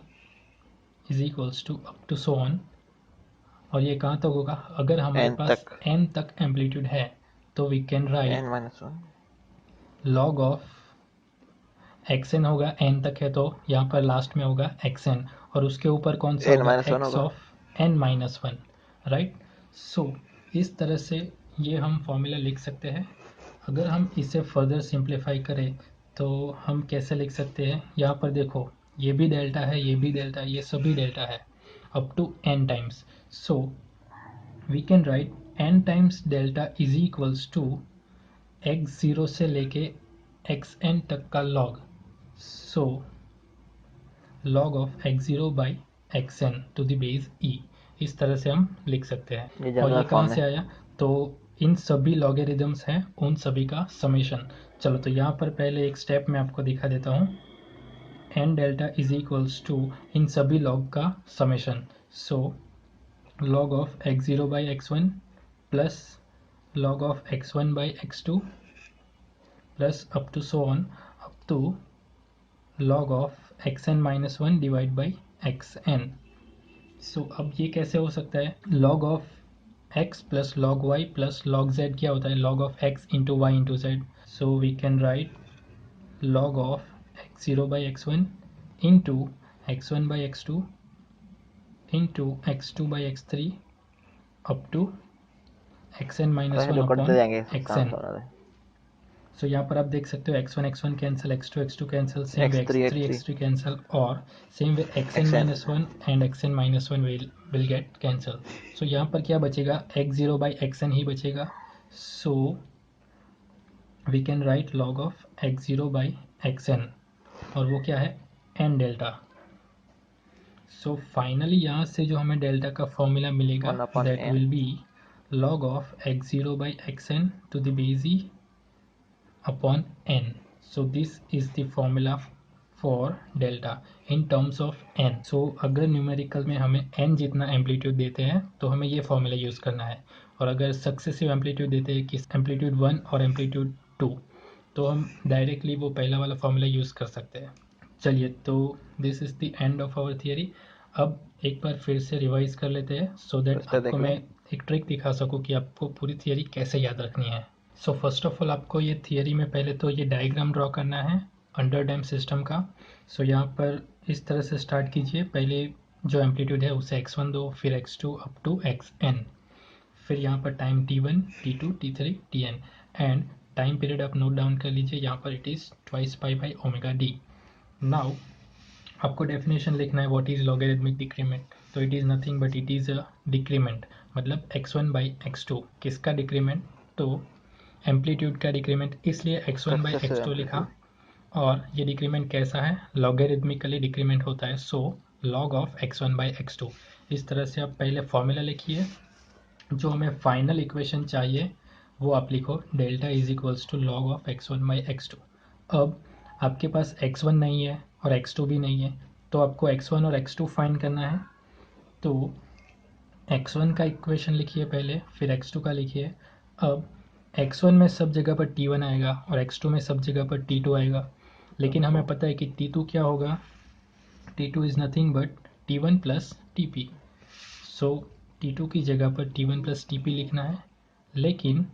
is equals to up to so on. और ये कहाँ तक होगा, अगर हमारे पास n तक एम्पलीट्यूड है तो we can write log of xn होगा, n तक है तो यहाँ पर लास्ट में होगा xn और उसके ऊपर कौन सा होगा x of n minus 1, right. So इस तरह से ये हम फॉर्मूला लिख सकते हैं. अगर हम इसे फर्दर सिंप्लीफाई करें तो हम कैसे लिख सकते हैं, यहाँ पर देखो ये भी डेल्टा है, ये भी डेल्टा है, ये सभी डेल्टा है up to n times. So we can write n times delta is equals to x0 से लेके xn तक का log. So log of x0 by xn to the base e. इस तरह से हम लिख सकते हैं. और ये कहाँ से आया, तो इन सभी लॉगरिदम्स हैं उन सभी का समेशन. चलो तो यहाँ पर पहले एक स्टेप मैं आपको दिखा देता हूँ. n delta is equals to इन सभी लॉग का summation. So log of x0 by x1 plus log of x1 by x2 plus up to so on up to log of xn minus 1 divide by xn. So अब ये कैसे हो सकता है, log of x plus log y plus log z क्या होता है, log of x into y into z. So we can write log of x0 by x1 into x1 by x2 into x2 by x3 up to xn minus 1 upon xn. So यहाँ पर आप देख सकते हो x1 cancel, x2 cancel, same way x3 cancel और same way xn minus 1 and xn minus 1 will get cancel. So यहाँ पर क्या बचेगा, x0 by xn ही बचेगा. So we can write log of x0 by xn और वो क्या है n डेल्टा. सो फाइनली यहाँ से जो हमें डेल्टा का फॉर्मूला मिलेगा that will be log of x0 by xn to the base e upon n. So this is the formula for delta in terms of n. सो अगर numerical में हमें n जितना एम्पलीट्यूड देते हैं तो हमें ये फॉर्मूला यूज़ करना है, और अगर सक्सेसिव एम्पलीट्यूड देते हैं कि एम्पलीट्यूड 1 और एम्पलीट्यूड 2 तो हम डायरेक्टली वो पहला वाला फॉर्मूला यूज़ कर सकते हैं. चलिए तो this is the end of our theory. अब एक बार फिर से रिवाइज कर लेते हैं सो दैट आपको मैं एक ट्रिक दिखा सकूँ कि आपको पूरी थियरी कैसे याद रखनी है. सो फर्स्ट ऑफ ऑल आपको ये थियरी में पहले तो ये डायग्राम ड्रॉ करना है अंडर डैम सिस्टम का। सो यहाँ पर इस तरह से स्टार्ट कीजिए। पहले जो एम्पलीट्यूड है उसे x1 दो, फिर x2 अप टू xn, फिर यहाँ पर time t1, t2, t3, tn and time period आप नोट डाउन कर लीजिए। यहाँ पर it is twice pi by omega D. Now आपको डेफिनेशन लिखना है व्हाट इज लॉगरिथमिक डिक्रीमेंट। तो it is nothing but it is a decrement, मतलब x1 बाई x2। किसका डिक्रीमेंट? तो एम्पलीट्यूड का डिक्रीमेंट, इसलिए x1 बाई सक्सेसिव x2 लिखा। एम्पलीट्यूड। और ये डिक्रीमेंट कैसा है? लॉगरिथमिकली डिक्रीमेंट होता है, so log of x1 by x2। इस तरह से आप पहले फॉर्मूला लिखिए। जो हमें फाइनल इक्वेशन चाहिए वो आप लिखो, delta is equals to log of x1 by x2। अब आपके पास x1 नहीं है और x2 भी नहीं है, तो आपको x1 और x2 फाइंड करना है। तो x1 का इक्वेशन लिखिए पहले, फिर x2 का लिखिए। अब x1 में सब जगह पर t1 आएगा और x2 में सब जगह पर t2 आएगा, लेकिन हमें पता है कि t2 क्या होगा? t2 is nothing but t1 plus tp। So t2 की जगह पर t1 प्लस tp लिखना है, लेकिन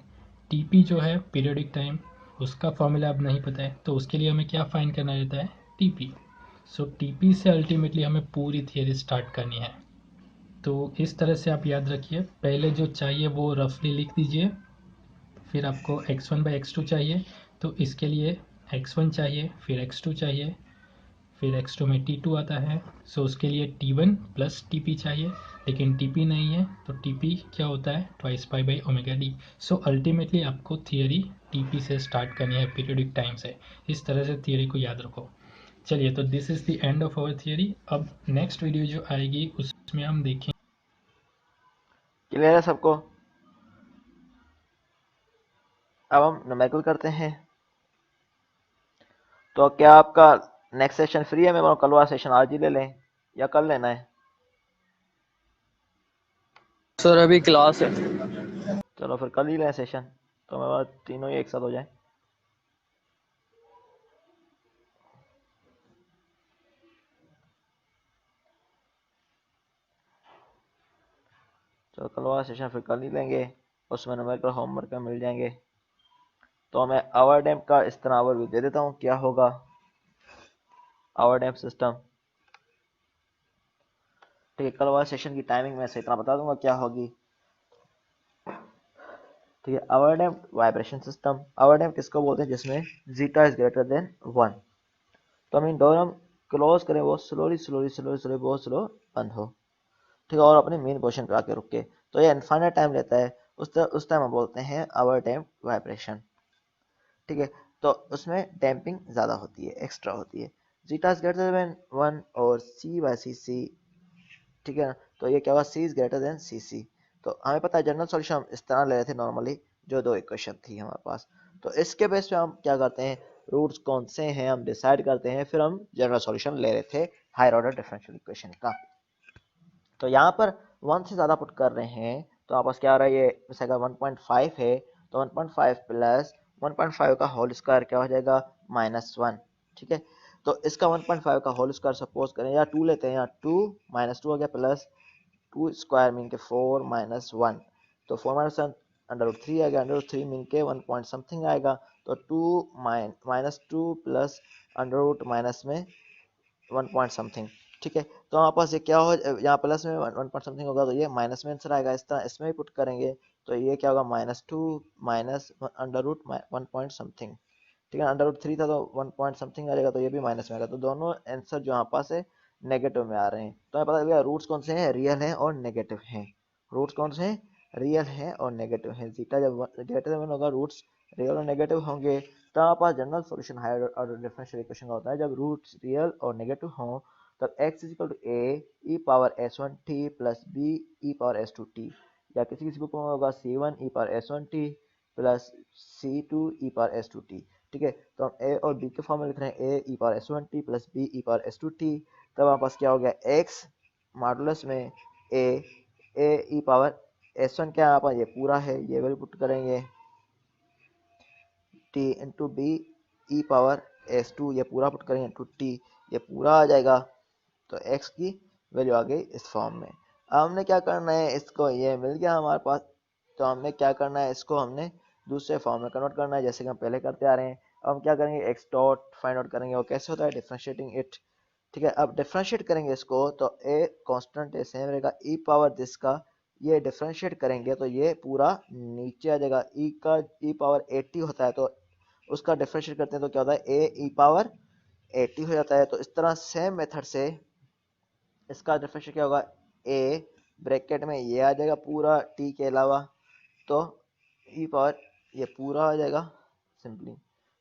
tp जो है पीरियोडिक टाइम, उसका फॉर्मूला अब नहीं पता है, तो उसके लिए हमें क्या फाइंड करना रहता है? tp। सो tp से अल्टीमेटली हमें पूरी थियरी स्टार्ट करनी है। तो इस तरह से आप याद रखिए, पहले जो चाहिए वो रफली लिख दीजिए। फिर आपको x1 बाई x2 चाहिए, तो इसके लिए x1 चाहिए, फिर x2 चाहिए, फिर x2 में t2 आता है, सो उसके लिए t1 प्लस tp चाहिए, लेकिन tp नहीं है, तो tp क्या होता है? Twice pi by omega D. So ultimately आपको थियरी tp से स्टार्ट करनी है, पीरियोडिक टाइम से। इस तरह से थियरी को याद रखो। चलिए, तो this is the end of our theory. अब नेक्स्ट वीडियो जो आएगी उसमें हम देखें। क्लियर है सबको? अब हम न्यूमेरिकल करते हैं। तो क्या आपका नेक्स्ट सेशन फ्री है? मैं कल वाला सेशन आज ही ले लें या कल लेना है? सर अभी क्लास है। चलो फिर कल ही लें सेशन, तो मेरे पास तीनों ही एक साथ हो जाए। चलो कल वाला सेशन फिर कल ही लेंगे, उसमें न्यूमेरिकल होमवर्क मिल जाएंगे। तो मैं आवर डैम का इस तरह ओवरव्यू दे देता हूँ क्या होगा आवर डैम सिस्टम। ठीक है, कल वाला सेशन की टाइमिंग मैं इतना बता दूंगा क्या होगी। ठीक है, our damped vibration system. Our damped किसको बोलते हैं? जिसमें जीटा इज ग्रेटर देन 1। तो हम इन डोर हम क्लोज करें, वो स्लोली स्लोली स्लोली स्लोली बहुत स्लो बंद हो। ठीक है, और अपने मेन पोर्शन पे आके रुके, तो ये इनफाइनाइट टाइम लेता है। उस टाइम हम बोलते हैं आवर डैम वाइब्रेशन। ठीक है, तो उसमें डैम्पिंग ज़्यादा होती है, एक्स्ट्रा होती है। जीटा इज ग्रेटर देन 1 और सी बाई सी सी। ठीक है ना, तो ये क्या होगा? सी इज ग्रेटर देन सी सी। तो हमें पता है जनरल सॉल्यूशन हम इस तरह ले रहे थे नॉर्मली, जो दो इक्वेशन थी हमारे पास। तो इसके बेस पे हम क्या करते हैं, रूट्स कौन से हैं हम डिसाइड करते हैं, फिर हम जनरल सॉल्यूशन ले रहे थे हायर ऑर्डर डिफरेंशियल इक्वेशन का। तो यहाँ पर 1 से ज़्यादा पुट कर रहे हैं, तो आपस क्या आ रहा है? ये अगर 1.5 है तो 1.5 प्लस 1.5 का होल स्क्वायर क्या हो जाएगा? -1। ठीक है, तो इसका 1.5 का होल स्क्वायर सपोज करें, या 2 लेते हैं, या 2 -2 हो गया, प्लस 2 स्क्वायर मीन के 4 -1। तो 4 -1 √3 आ गया, √3 मीन के 1 पॉइंट समथिंग आएगा। तो 2 -2 प्लस अंडर माइनस में 1 पॉइंट समथिंग। ठीक है, तो हमारे पास ये क्या हो, यहाँ प्लस में 1 पॉइंट समथिंग होगा, तो ये माइनस में आंसर आएगा। इस तरह इसमें भी पुट करेंगे तो ये क्या होगा? -2 माइनस √1 पॉइंट समथिंग। ठीक है, √3 था तो 1 पॉइंट समथिंग आ जाएगा, तो ये भी माइनस में आएगा। तो दोनों आंसर जो यहाँ पास है नेगेटिव में आ रहे हैं। तो हमें पता चल गया रूट्स कौन से हैं? रियल हैं और नेगेटिव हैं। रूट्स कौन से हैं? रियल हैं और नेगेटिव हैं। जीटा जब ग्रेटर देन 1 होगा, रूट्स रियल और नेगेटिव होंगे। तो हमारे पास general solution higher order differential equation का होता है, जब रूट्स रियल और नेगेटिव हों तब x is equal to a e power s1t plus b e power s2t, या किसी किसी बुक में होगा c1 e power s1t plus c2 e power s2t। ठीक है, तो हम a और b के फॉर्म में लिख रहे हैं a e power s1t plus b e power s2t। तब हमारे पास क्या हो गया? x मॉडुलस में a e पावर s1 क्या है? आप ये पूरा है, ये वैल्यू पुट करेंगे, t into B E power s2 ये पूरा पुट करेंगे, इंटू t ये पूरा आ जाएगा। तो x की वैल्यू आ गई इस फॉर्म में। अब हमने क्या करना है, इसको ये मिल गया हमारे पास, तो हमने क्या करना है, इसको हमने दूसरे फॉर्म में कन्वर्ट करना है, जैसे कि हम पहले करते आ रहे हैं। अब हम क्या करेंगे, एक्स डॉट फाइंड आउट करेंगे, और कैसे होता है, डिफरेंशिएटिंग इट। ठीक है, अब डिफरेंशिएट करेंगे इसको, तो ए कांस्टेंट है, सेम रहेगा, ई पावर दिस का ये डिफरेंशिएट करेंगे तो ये पूरा नीचे आ जाएगा। ई का ई पावर 80 होता है, तो उसका डिफरेंशिएट करते हैं तो क्या होता है, ए ई पावर 80 हो जाता है। तो इस तरह सेम मेथड से इसका डिफरेंशिएट क्या होगा, ए ब्रैकेट में ये आ जाएगा पूरा टी के अलावा, तो ई पावर ये पूरा आ जाएगा सिंपली।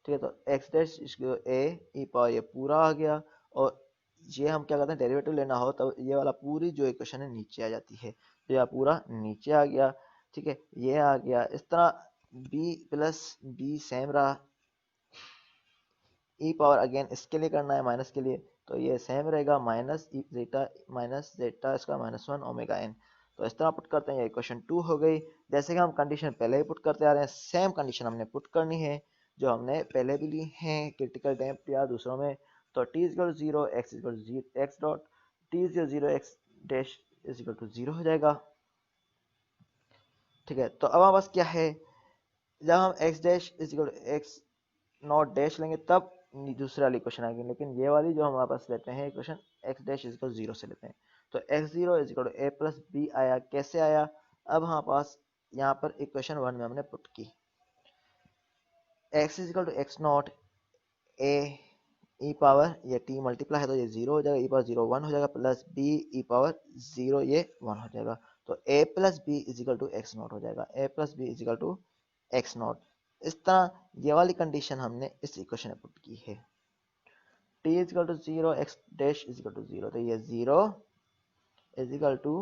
ठीक है, तो एक्स डैश ए ई पावर ये पूरा आ गया, और ये हम क्या करते हैं, डेरिवेटिव लेना हो तो ये वाला पूरी जो इक्वेशन है नीचे आ जाती है, तो यह पूरा नीचे आ गया। ठीक है, ये आ गया। इस तरह बी प्लस बी सेम रहा, ई पावर अगेन इसके लिए करना है माइनस के लिए, तो ये सेम रहेगा, माइनस जेटा इसका -1 ओमेगा एन। तो इस तरह पुट करते हैं, ये इक्वेशन 2 हो गई। जैसे कि हम कंडीशन पहले ही पुट करते आ रहे हैं, सेम कंडीशन हमने पुट करनी है जो हमने पहले भी ली है क्रिटिकल डैम्प या दूसरों में। तो T is equal to 0, X is equal to 0, X dot T is 0, X dash is equal to 0 हो जाएगा। ठीक है, तो अब हमारे पास क्या है, जब हम X dash is equal to x not dash लेंगे तब दूसरी वाली इक्वेशन आएगी, लेकिन ये वाली जो हमारे पास लेते हैं equation X dash is equal 0 से लेते हैं। तो X zero is equal to A plus B आया, कैसे आया, अब हमारे पास यहाँ पर इक्वेशन 1 में हमने पुट की, X is equal to x not A E power ये टी मल्टीप्लाई है तो ये 0 हो जाएगा, ई पावर 0 1 हो जाएगा, प्लस बी ई पावर 0 ये 1 हो जाएगा। तो a plus b is equal to x naught हो जाएगा, a plus b is equal to x naught. इस तरह ये वाली कंडीशन हमने इस इक्वेशन में पुट की है, t is equal to 0, X dash is equal to 0, तो ये 0 is equal to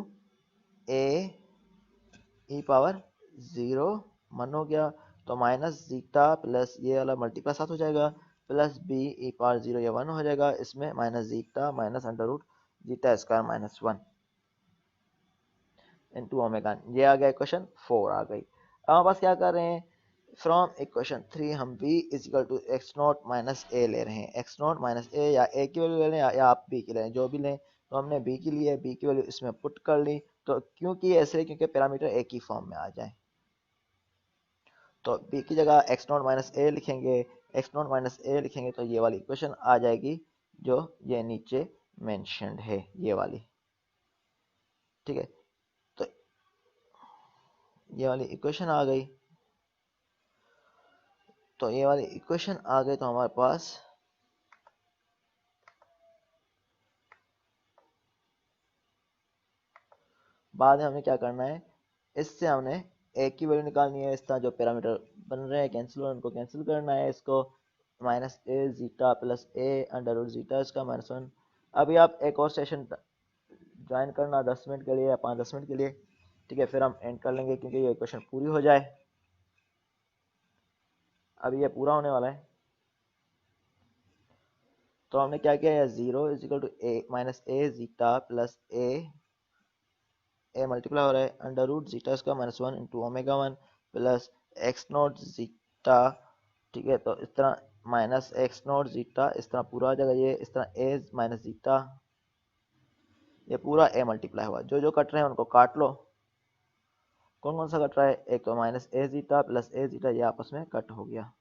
A E power 0 1 हो गया, तो माइनस जीटा प्लस ये वाला मल्टीप्लाई साथ हो जाएगा, प्लस बी ई पावर 0 ये 1 हो जाएगा, इसमें minus zeta minus under root zeta square -1 into omega, ये आ गया इक्वेशन 4 आ गई। अब हमारे पास क्या कर रहे हैं, फ्रॉम इक्वेशन 3 हम b is equal to x naught minus a ले रहे हैं, एक्स नॉट माइनस ए या ए की वैल्यू ले लें या आप b की लें, जो भी लें। तो हमने b की ली है, b की वैल्यू इसमें पुट कर ली, तो क्योंकि ऐसे क्योंकि पैरामीटर एक ही फॉर्म में आ जाए, तो b की जगह एक्स नॉट माइनस ए लिखेंगे, एक्स नॉट माइनस ए लिखेंगे तो ये वाली इक्वेशन आ जाएगी जो ये नीचे मेंशन्ड है, ये वाली। ठीक है, तो ये वाली इक्वेशन आ गई, तो ये वाली इक्वेशन आ गई, तो हमारे पास बाद में हमें क्या करना है, इससे हमने ए की वैल्यू निकालनी है, इस तरह जो पैरामीटर बन रहे हैं कैंसिल हो उनको कैंसिल करना है, इसको minus A zeta plus A under root zeta इसका -1। अभी आप एक और सेशन ज्वाइन करना 10 मिनट के लिए या 5-10 मिनट के लिए, ठीक है, फिर हम एंड कर लेंगे क्योंकि ये क्वेश्चन पूरी हो जाए, अभी ये पूरा होने वाला है। तो हमने क्या किया है, 0 is equal to A minus A zeta plus A multiply हो रहा है अंडर रूट जीटा इसका -1 into omega 1 plus X naught zeta. ठीक है, तो इस तरह माइनस एक्स नॉट जीटा इस तरह पूरा आ जाएगा, ये इस तरह ए माइनस जीटा, ये पूरा ए मल्टीप्लाई हुआ, जो जो कट रहे हैं उनको काट लो, कौन कौन सा कट रहा है, एक तो minus A zeta plus A zeta ये आपस में कट हो गया।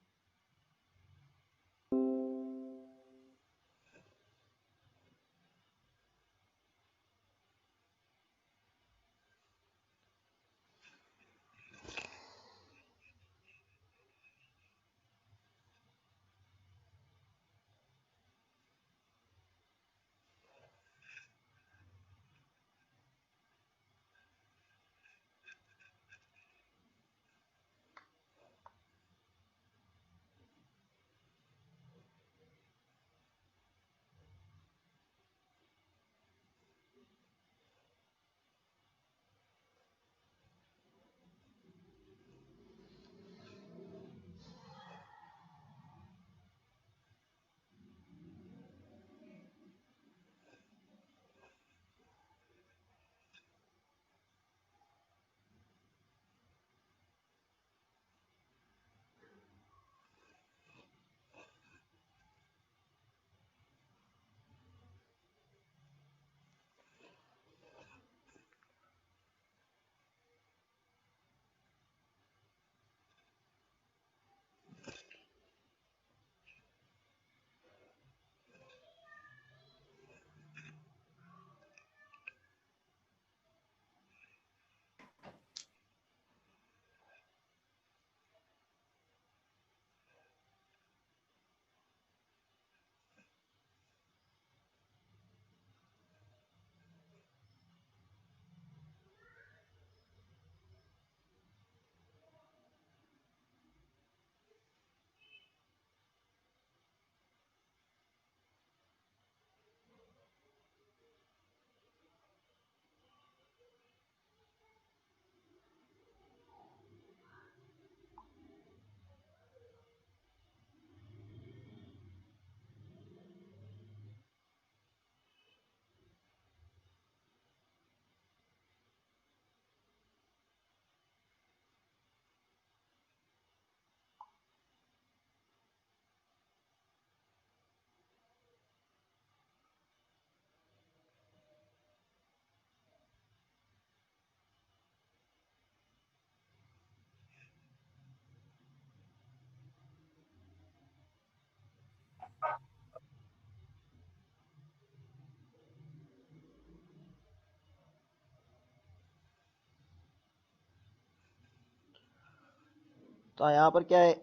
तो यहाँ पर क्या है,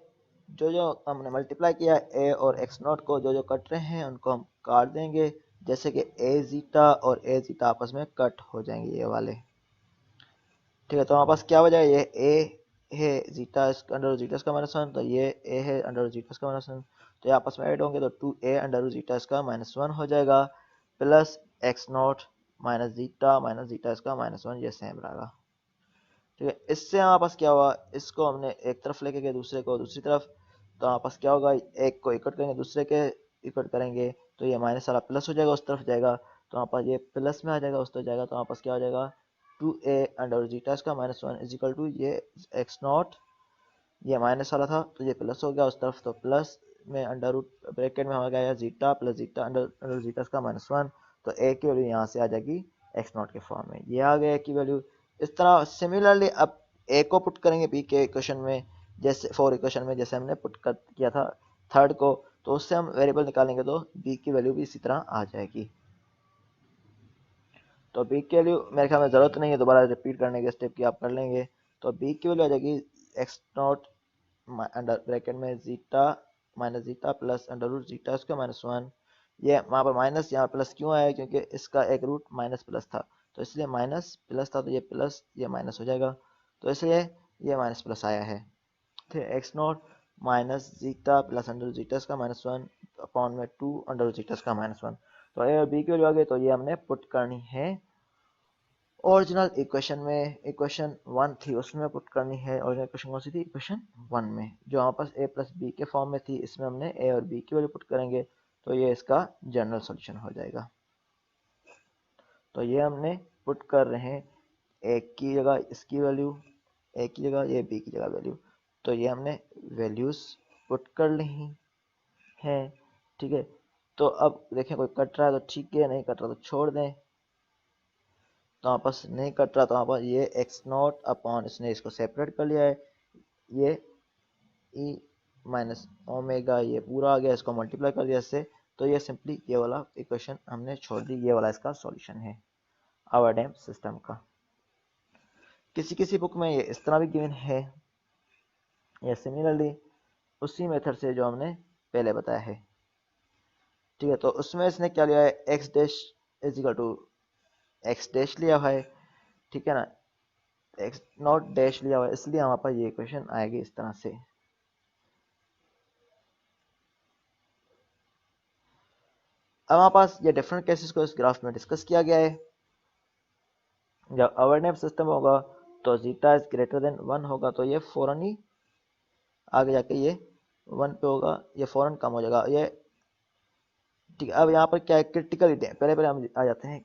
जो जो हमने मल्टीप्लाई किया ए और एक्स नॉट को जो जो कट रहे हैं उनको हम काट देंगे, जैसे कि ए जीटा और ए जीटा आपस में कट हो जाएंगे ये वाले। ठीक है, तो हमारे पास क्या हो जाएगा, ये ए है जीटा अंडर जीटा का माइनस वन, तो ये ए है अंडर जीटा का माइनस वन, तो ये आपस में ऐड होंगे तो 2a अंडर जीटा का माइनस वन हो जाएगा, plus X naught minus zeta इसका माइनस वन, ये सेम रहेगा। ठीक है, इससे हमारे पास क्या हुआ, इसको हमने एक तरफ लेके गए दूसरे को दूसरी तरफ, तो हमारे पास क्या होगा, एक को इकट्ठ करेंगे दूसरे के इकट्ठ करेंगे तो ये माइनस वाला प्लस हो जाएगा, उस तरफ जाएगा तो हमारे पास ये प्लस में आ जाएगा, उस तरफ जाएगा तो हमारे पास क्या हो जाएगा 2a अंडर जीटा इसका minus one is equal to ये एक्स नॉट, ये माइनस वाला था तो ये प्लस हो गया उस तरफ, तो प्लस में अंडर रूट ब्रैकेट में हमारा गया zeta plus zeta under zeta इसका माइनस वन, तो ए की वैल्यू यहाँ से आ जाएगी एक्स नॉट के फॉर्म में, ये आ गया ए की वैल्यू। इस तरह सिमिलरली अब ए को पुट करेंगे बी के इक्वेशन में, जैसे फोर इक्वेशन में जैसे हमने पुट कर किया था थर्ड को, तो उससे हम वेरिएबल निकालेंगे तो बी की वैल्यू भी इसी तरह आ जाएगी। तो बी की वैल्यू मेरे ख्याल में ज़रूरत नहीं है दोबारा रिपीट करने के, स्टेप की आप कर लेंगे, तो बी की वैल्यू आ जाएगी एक्स नॉट अंडर ब्रैकेट में zeta minus zeta plus under root zeta इसका माइनस वन, ये वहाँ पर माइनस यहाँ प्लस क्यों आया, क्योंकि इसका एक रूट माइनस प्लस था तो इसलिए माइनस प्लस था, तो ये प्लस ये माइनस हो जाएगा, तो इसलिए ये माइनस प्लस आया है। फिर x naught minus zeta plus under zeta का माइनस वन अपॉन में 2 अंडर जीटा का माइनस वन, तो ए और बी की वैल्यू आ गई, तो ये हमने पुट करनी है ओरिजिनल इक्वेशन में, इक्वेशन वन थी उसमें पुट करनी है, ओरिजिनल इक्वेशन कौन सी थी, इक्वेशन वन में, जो हमारे पास ए प्लस बी के फॉर्म में थी, इसमें हमने ए और बी की वैल्यू पुट करेंगे तो ये इसका जनरल सॉल्यूशन हो जाएगा। तो ये हमने पुट कर रहे हैं ए की जगह इसकी वैल्यू, ए की जगह ये बी की जगह वैल्यू, तो ये हमने वैल्यूज पुट कर ली हैं। ठीक है, तो अब देखें कोई कट रहा है तो ठीक है, नहीं कट रहा तो छोड़ दें, तो वहाँ पास नहीं कट रहा तो वहाँ पर ये एक्स नॉट अपॉन इसने इसको सेपरेट कर लिया है, ये ई माइनस ओमेगा ये पूरा आ गया, इसको मल्टीप्लाई कर दिया इससे, तो ये सिंपली ये वाला इक्वेशन हमने छोड़ दी, ये वाला इसका सॉल्यूशन है आवर डैम सिस्टम का। किसी किसी बुक में ये इस तरह भी गिवन है, या सिमिलरली उसी मेथड से जो हमने पहले बताया है। ठीक है, तो उसमें इसने क्या लिया है, X dash is equal to X dash लिया हुआ है, ठीक है ना, एक्स नॉट डैश लिया हुआ है, इसलिए हमारे पास ये इक्वेशन आएगी इस तरह से। अब हमारे पास ये डिफरेंट केसेस को इस ग्राफ में डिस्कस किया गया है। जब अवेयरनेस सिस्टम होगा तो zeta is greater than one होगा, तो ये फौरन ही आगे जाके ये वन पे होगा, ये फौरन कम हो जाएगा ये। ठीक है, अब यहाँ पर क्या है, क्रिटिकली डैम, पहले हम आ जाते हैं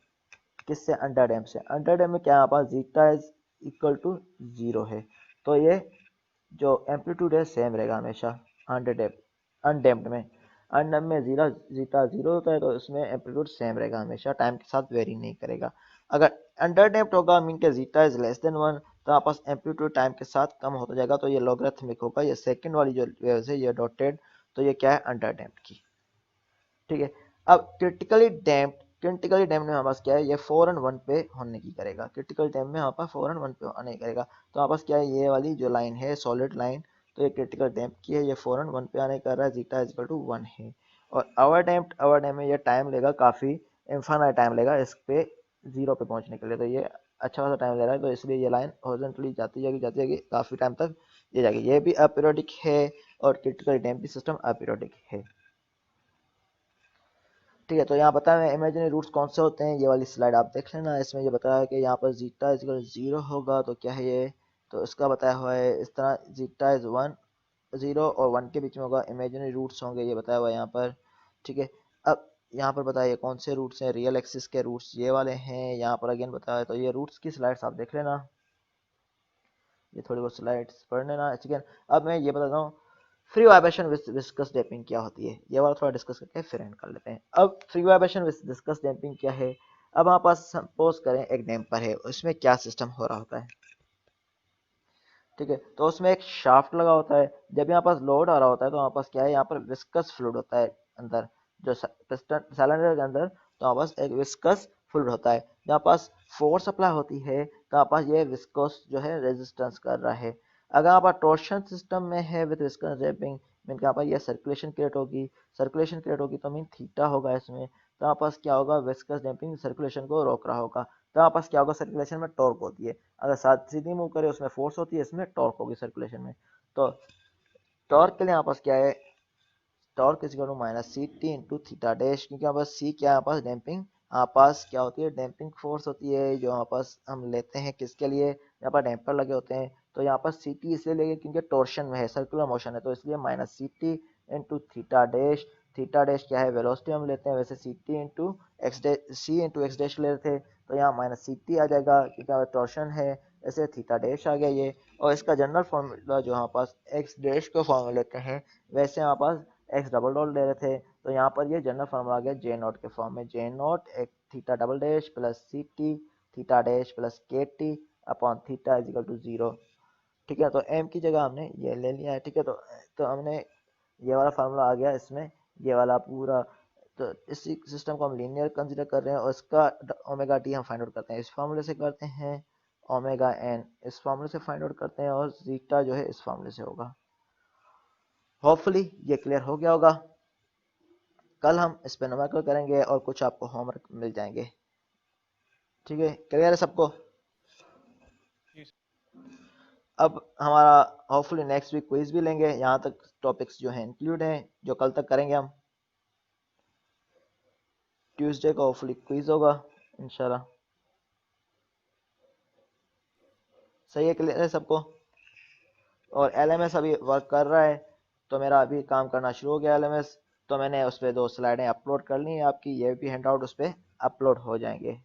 किससे, अंडर डैम से। अंडर डैम में क्या है, हमारे पास zeta is equal to zero है, तो ये जो एम्पलीट्यूड है सेम रहेगा हमेशा अनडैम्प्ड में। अनडैम्प्ड में जीटा जीरो होता है तो इसमें एम्पलीट्यूड सेम रहेगा हमेशा, टाइम के साथ वेरी नहीं करेगा। अगर अंडरडैम्प्ड होगा मीन के zeta is less than one, तो आपस एम्पलीट्यूड टाइम के साथ कम होता जाएगा, तो ये लॉगरिथमिक होगा, ये सेकंड वाली जो वेव्स है ये डॉटेड, तो ये क्या है अंडरडैम्प्ड की। ठीक है, अब क्रिटिकली डैम्प्ड में हमारे पास क्या है, ये 4 और 1 पे होने की करेगा, क्रिटिकल डैम्प्ड में हमारे पास 4 और 1 पे होने की करेगा, तो हमारे पास क्या है, ये वाली जो लाइन है सॉलिड लाइन, तो ये क्रिटिकल डैम्प की है, ये 4 और 1 पे आने कर रहा है, जीटा इज इक्वल टू 1 है। और ओवर डैम्प में ये टाइम लेगा काफ़ी, इनफाइनाइट टाइम लेगा इस पे जीरो पे पहुंचने के लिए, तो ये अच्छा खासा टाइम ले रहा है, तो इसलिए ये लाइन हॉरिजॉन्टली जाती जाएगी काफ़ी टाइम तक ये जाएगी, ये भी अपीरियोडिक है और क्रिटिकल डैम्प सिस्टम अपीरियोडिक है। ठीक है, तो यहाँ बताया है इमेजिनरी रूट्स कौन से होते हैं, ये वाली स्लाइड आप देख लेना, इसमें ये बताया है कि यहाँ पर जीटा इज इक्वल जीरो होगा तो क्या है ये, तो इसका बताया हुआ है इस तरह, जीटा इज वन, जीरो और वन के बीच में होगा, इमेजिनरी रूट्स होंगे ये बताया हुआ है यहाँ पर। ठीक है, अब यहाँ पर बताइए कौन से रूट्स हैं, रियल एक्सिस के रूट्स ये वाले हैं, यहाँ पर अगेन बताया है, तो ये रूट्स की स्लाइड्स आप देख लेना, ये थोड़ी बहुत स्लाइड्स पढ़ लेना। ठीक है, अब मैं ये बताता हूँ free vibration with viscous damping क्या होती है, ये वाला थोड़ा डिस्कस करके फिर एंड कर लेते हैं। अब free vibration with viscous damping क्या है, अब हमारे पास सपोज करें एक डैम्पर है, उसमें क्या सिस्टम हो रहा होता है। ठीक है, तो उसमें एक शाफ्ट लगा होता है, जब यहाँ पास लोड आ रहा होता है तो हमारे पास क्या है, यहाँ पर विस्कस फ्लूइड होता है, अंदर, जो पिस्टन सिलेंडर के अंदर, तो हमारे पास एक विस्कस फ्लूइड होता है। जहाँ पास फोर्स अप्लाई होती है तो हमारे पास ये विस्कोस जो है रेजिस्टेंस कर रहा है। अगर हमारे पास टॉर्शन सिस्टम में है विद विस्कस रैपिंग, मीन यहाँ पर ये सर्कुलेशन क्रिएट होगी, सर्कुलेशन क्रिएट होगी तो मीन थीटा होगा इसमें, तो हमारे पास क्या होगा, विस्कस डैम्पिंग सर्कुलेशन को रोक रहा होगा। तो हमारे पास क्या होगा, सर्कुलेशन में टॉर्क होती है, अगर साथ सीधी मूव करे उसमें फोर्स होती है, इसमें टॉर्क होगी सर्कुलेशन में। तो टॉर्क के लिए हमारे पास क्या है, torque is equal to minus C T into theta dash, क्योंकि हमारे पास सी क्या है, हमारे पास डैम्पिंग, हमारे पास क्या होती है, डैम्पिंग फोर्स होती है, जो हमारे पास हम लेते हैं किसके लिए, यहाँ पर डैम्पर लगे होते हैं, तो यहाँ पर सी टी इसलिए लेंगे क्योंकि टॉर्शन में है, सर्कुलर मोशन है, तो इसलिए minus C T into theta dash. Theta dash क्या है, वेलोसिटी हम लेते हैं, वैसे c T into x dash, c into x dash ले रहे थे, तो यहाँ माइनस सी टी आ जाएगा क्योंकि टॉर्शन है, ऐसे थीटा डैश आ गया ये। और इसका जनरल फॉर्मूला जो हमारे पास एक्स डैश को फॉर्मूला लेते हैं, वैसे हमारे पास एक्स डबल डॉट ले रहे थे, तो यहाँ पर ये जनरल फॉर्मूला आ गया जे नॉट के फॉर्म में, जे नॉट एक theta double dash plus c t theta dash plus k t upon theta is equal to 0। ठीक है, तो एम की जगह हमने ये ले लिया है। ठीक है, तो हमने ये वाला फार्मूला आ गया इसमें, ये वाला पूरा। तो इस सिस्टम को हम लीनियर कंसीडर कर रहे हैं और इसका ओमेगा टी हम फाइंड आउट करते हैं, इस फार्मूले से करते हैं, ओमेगा एन इस फार्मूले से फाइंड आउट करते हैं, और जीटा जो है इस फार्मूले से होगा। होपफुली ये क्लियर हो गया होगा। कल हम इस पे न्यूमेरिकल करेंगे और कुछ आपको होमवर्क मिल जाएंगे। ठीक है, क्लियर है सबको? अब हमारा होपफुली नेक्स्ट वीक क्विज भी लेंगे, यहाँ तक टॉपिक्स जो हैं इंक्लूड हैं, जो कल तक करेंगे हम। ट्यूसडे को होपफुली क्विज होगा इंशाल्लाह। सही है, क्लियर है सबको? और एलएमएस अभी वर्क कर रहा है, तो मेरा अभी काम करना शुरू हो गया एलएमएस, तो मैंने उस पर 2 स्लाइडें अपलोड कर ली हैं आपकी, ये भी हैंड आउट उस पर अपलोड हो जाएंगे।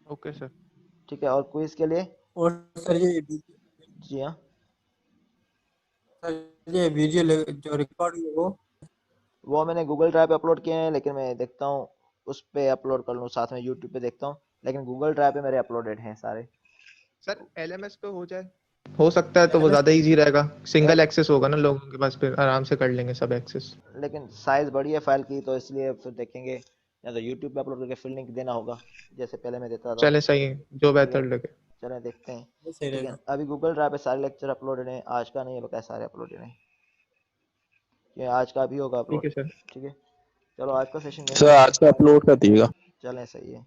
Okay sir. ठीक है, और क्विज के लिए और सर ये जी हाँ, सर ये वीडियो जो रिकॉर्ड हुई वो मैंने गूगल ड्राइव पे अपलोड किए हैं, लेकिन मैं देखता हूँ उस पे अपलोड कर लूँ, साथ में यूट्यूब पे देखता हूँ, लेकिन गूगल ड्राइव पे मेरे अपलोडेड हैं सारे। सर एलएमएस पे हो जाए, हो सकता है तो वो LMS ज्यादा इजी रहेगा, सिंगल एक्सेस होगा ना लोगों के पास, फिर आराम से कर लेंगे सब एक्सेस। लेकिन साइज बड़ी है फाइल की, तो इसलिए फिर देखेंगे, या तो यूट्यूब पे अपलोड करके फिर लिंक देना होगा जैसे पहले मैं देता था। चले सही है, जो ठीक है, बेहतर लगे। चलें देखते हैं। सही लेकिन रहेगा। अभी गूगल ड्राइव पे सारे लेक्चर अपलोडेड हैं, आज का नहीं है बकाया सारे अपलोडेड हैं, ये आज का भी होगा अपलोड। ठीक है सर। ठीक है, चलो आज का सेशन यहीं सर पे आज का अपलोड कर दीजिएगा। चलें, सही है।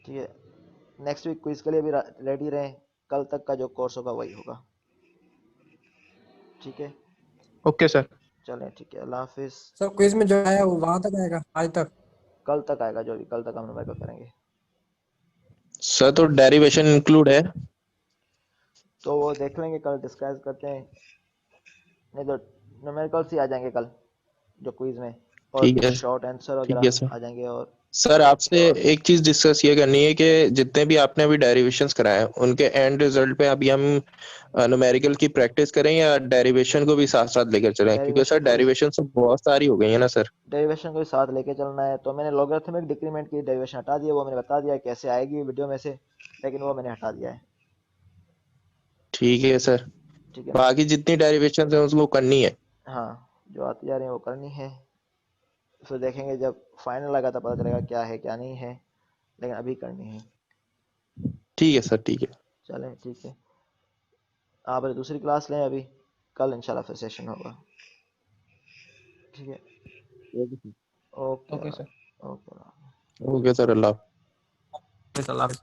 ठीक है, नेक्स्ट वीक क्विज के लिए भी रेडी रहें, कल तक का जो कोर्स होगा वही होगा। ठीक है, ओके सर। चलें, ठीक है, अल्लाह हाफिज। सर क्विज में जो है वो वहां तक आएगा, आज तक? कल तक आएगा, जो भी कल तक हम न्यूमेरिकल करेंगे। सर तो डेरिवेशन इंक्लूड है? तो वो देख लेंगे, कल डिस्कस करते हैं, नहीं तो न्यूमेरिकल ही आ जाएंगे कल जो क्विज में, और ठीक है, शॉर्ट आंसर ठीक है वगैरह सर। आ जाएंगे। और सर आपसे एक चीज डिस्कस ये करनी है कि जितने भी आपने अभी डेरिवेशंस कराए हैं उनके एंड रिजल्ट पे अभी हम न्यूमेरिकल की प्रैक्टिस करें या डेरिवेशन को भी साथ साथ लेकर चलें, क्योंकि सर डेरिवेशन तो बहुत सारी हो गई है ना सर। डेरिवेशन को भी साथ लेके चलना है, तो मैंने लॉगरिथमिक डिक्रीमेंट की डेरिवेशन हटा दी है, वो मैंने बता दिया है कैसे आएगी वीडियो में से, लेकिन वो मैंने हटा दिया है। ठीक है सर, ठीक है, बाकी जितनी डेरिवेशंस हैं उसको करनी है। हाँ, जो आती जा रही है वो करनी है, फिर देखेंगे जब फाइनल आएगा तो पता चलेगा क्या है क्या नहीं है, लेकिन अभी करनी है। ठीक है सर, ठीक है। चलें, ठीक है, आप अभी दूसरी क्लास लें, अभी कल इंशाल्लाह फिर सेशन होगा। ठीक है, okay okay sir. Okay. Okay sir, अल्लाह। अल्लाह हाफिज़।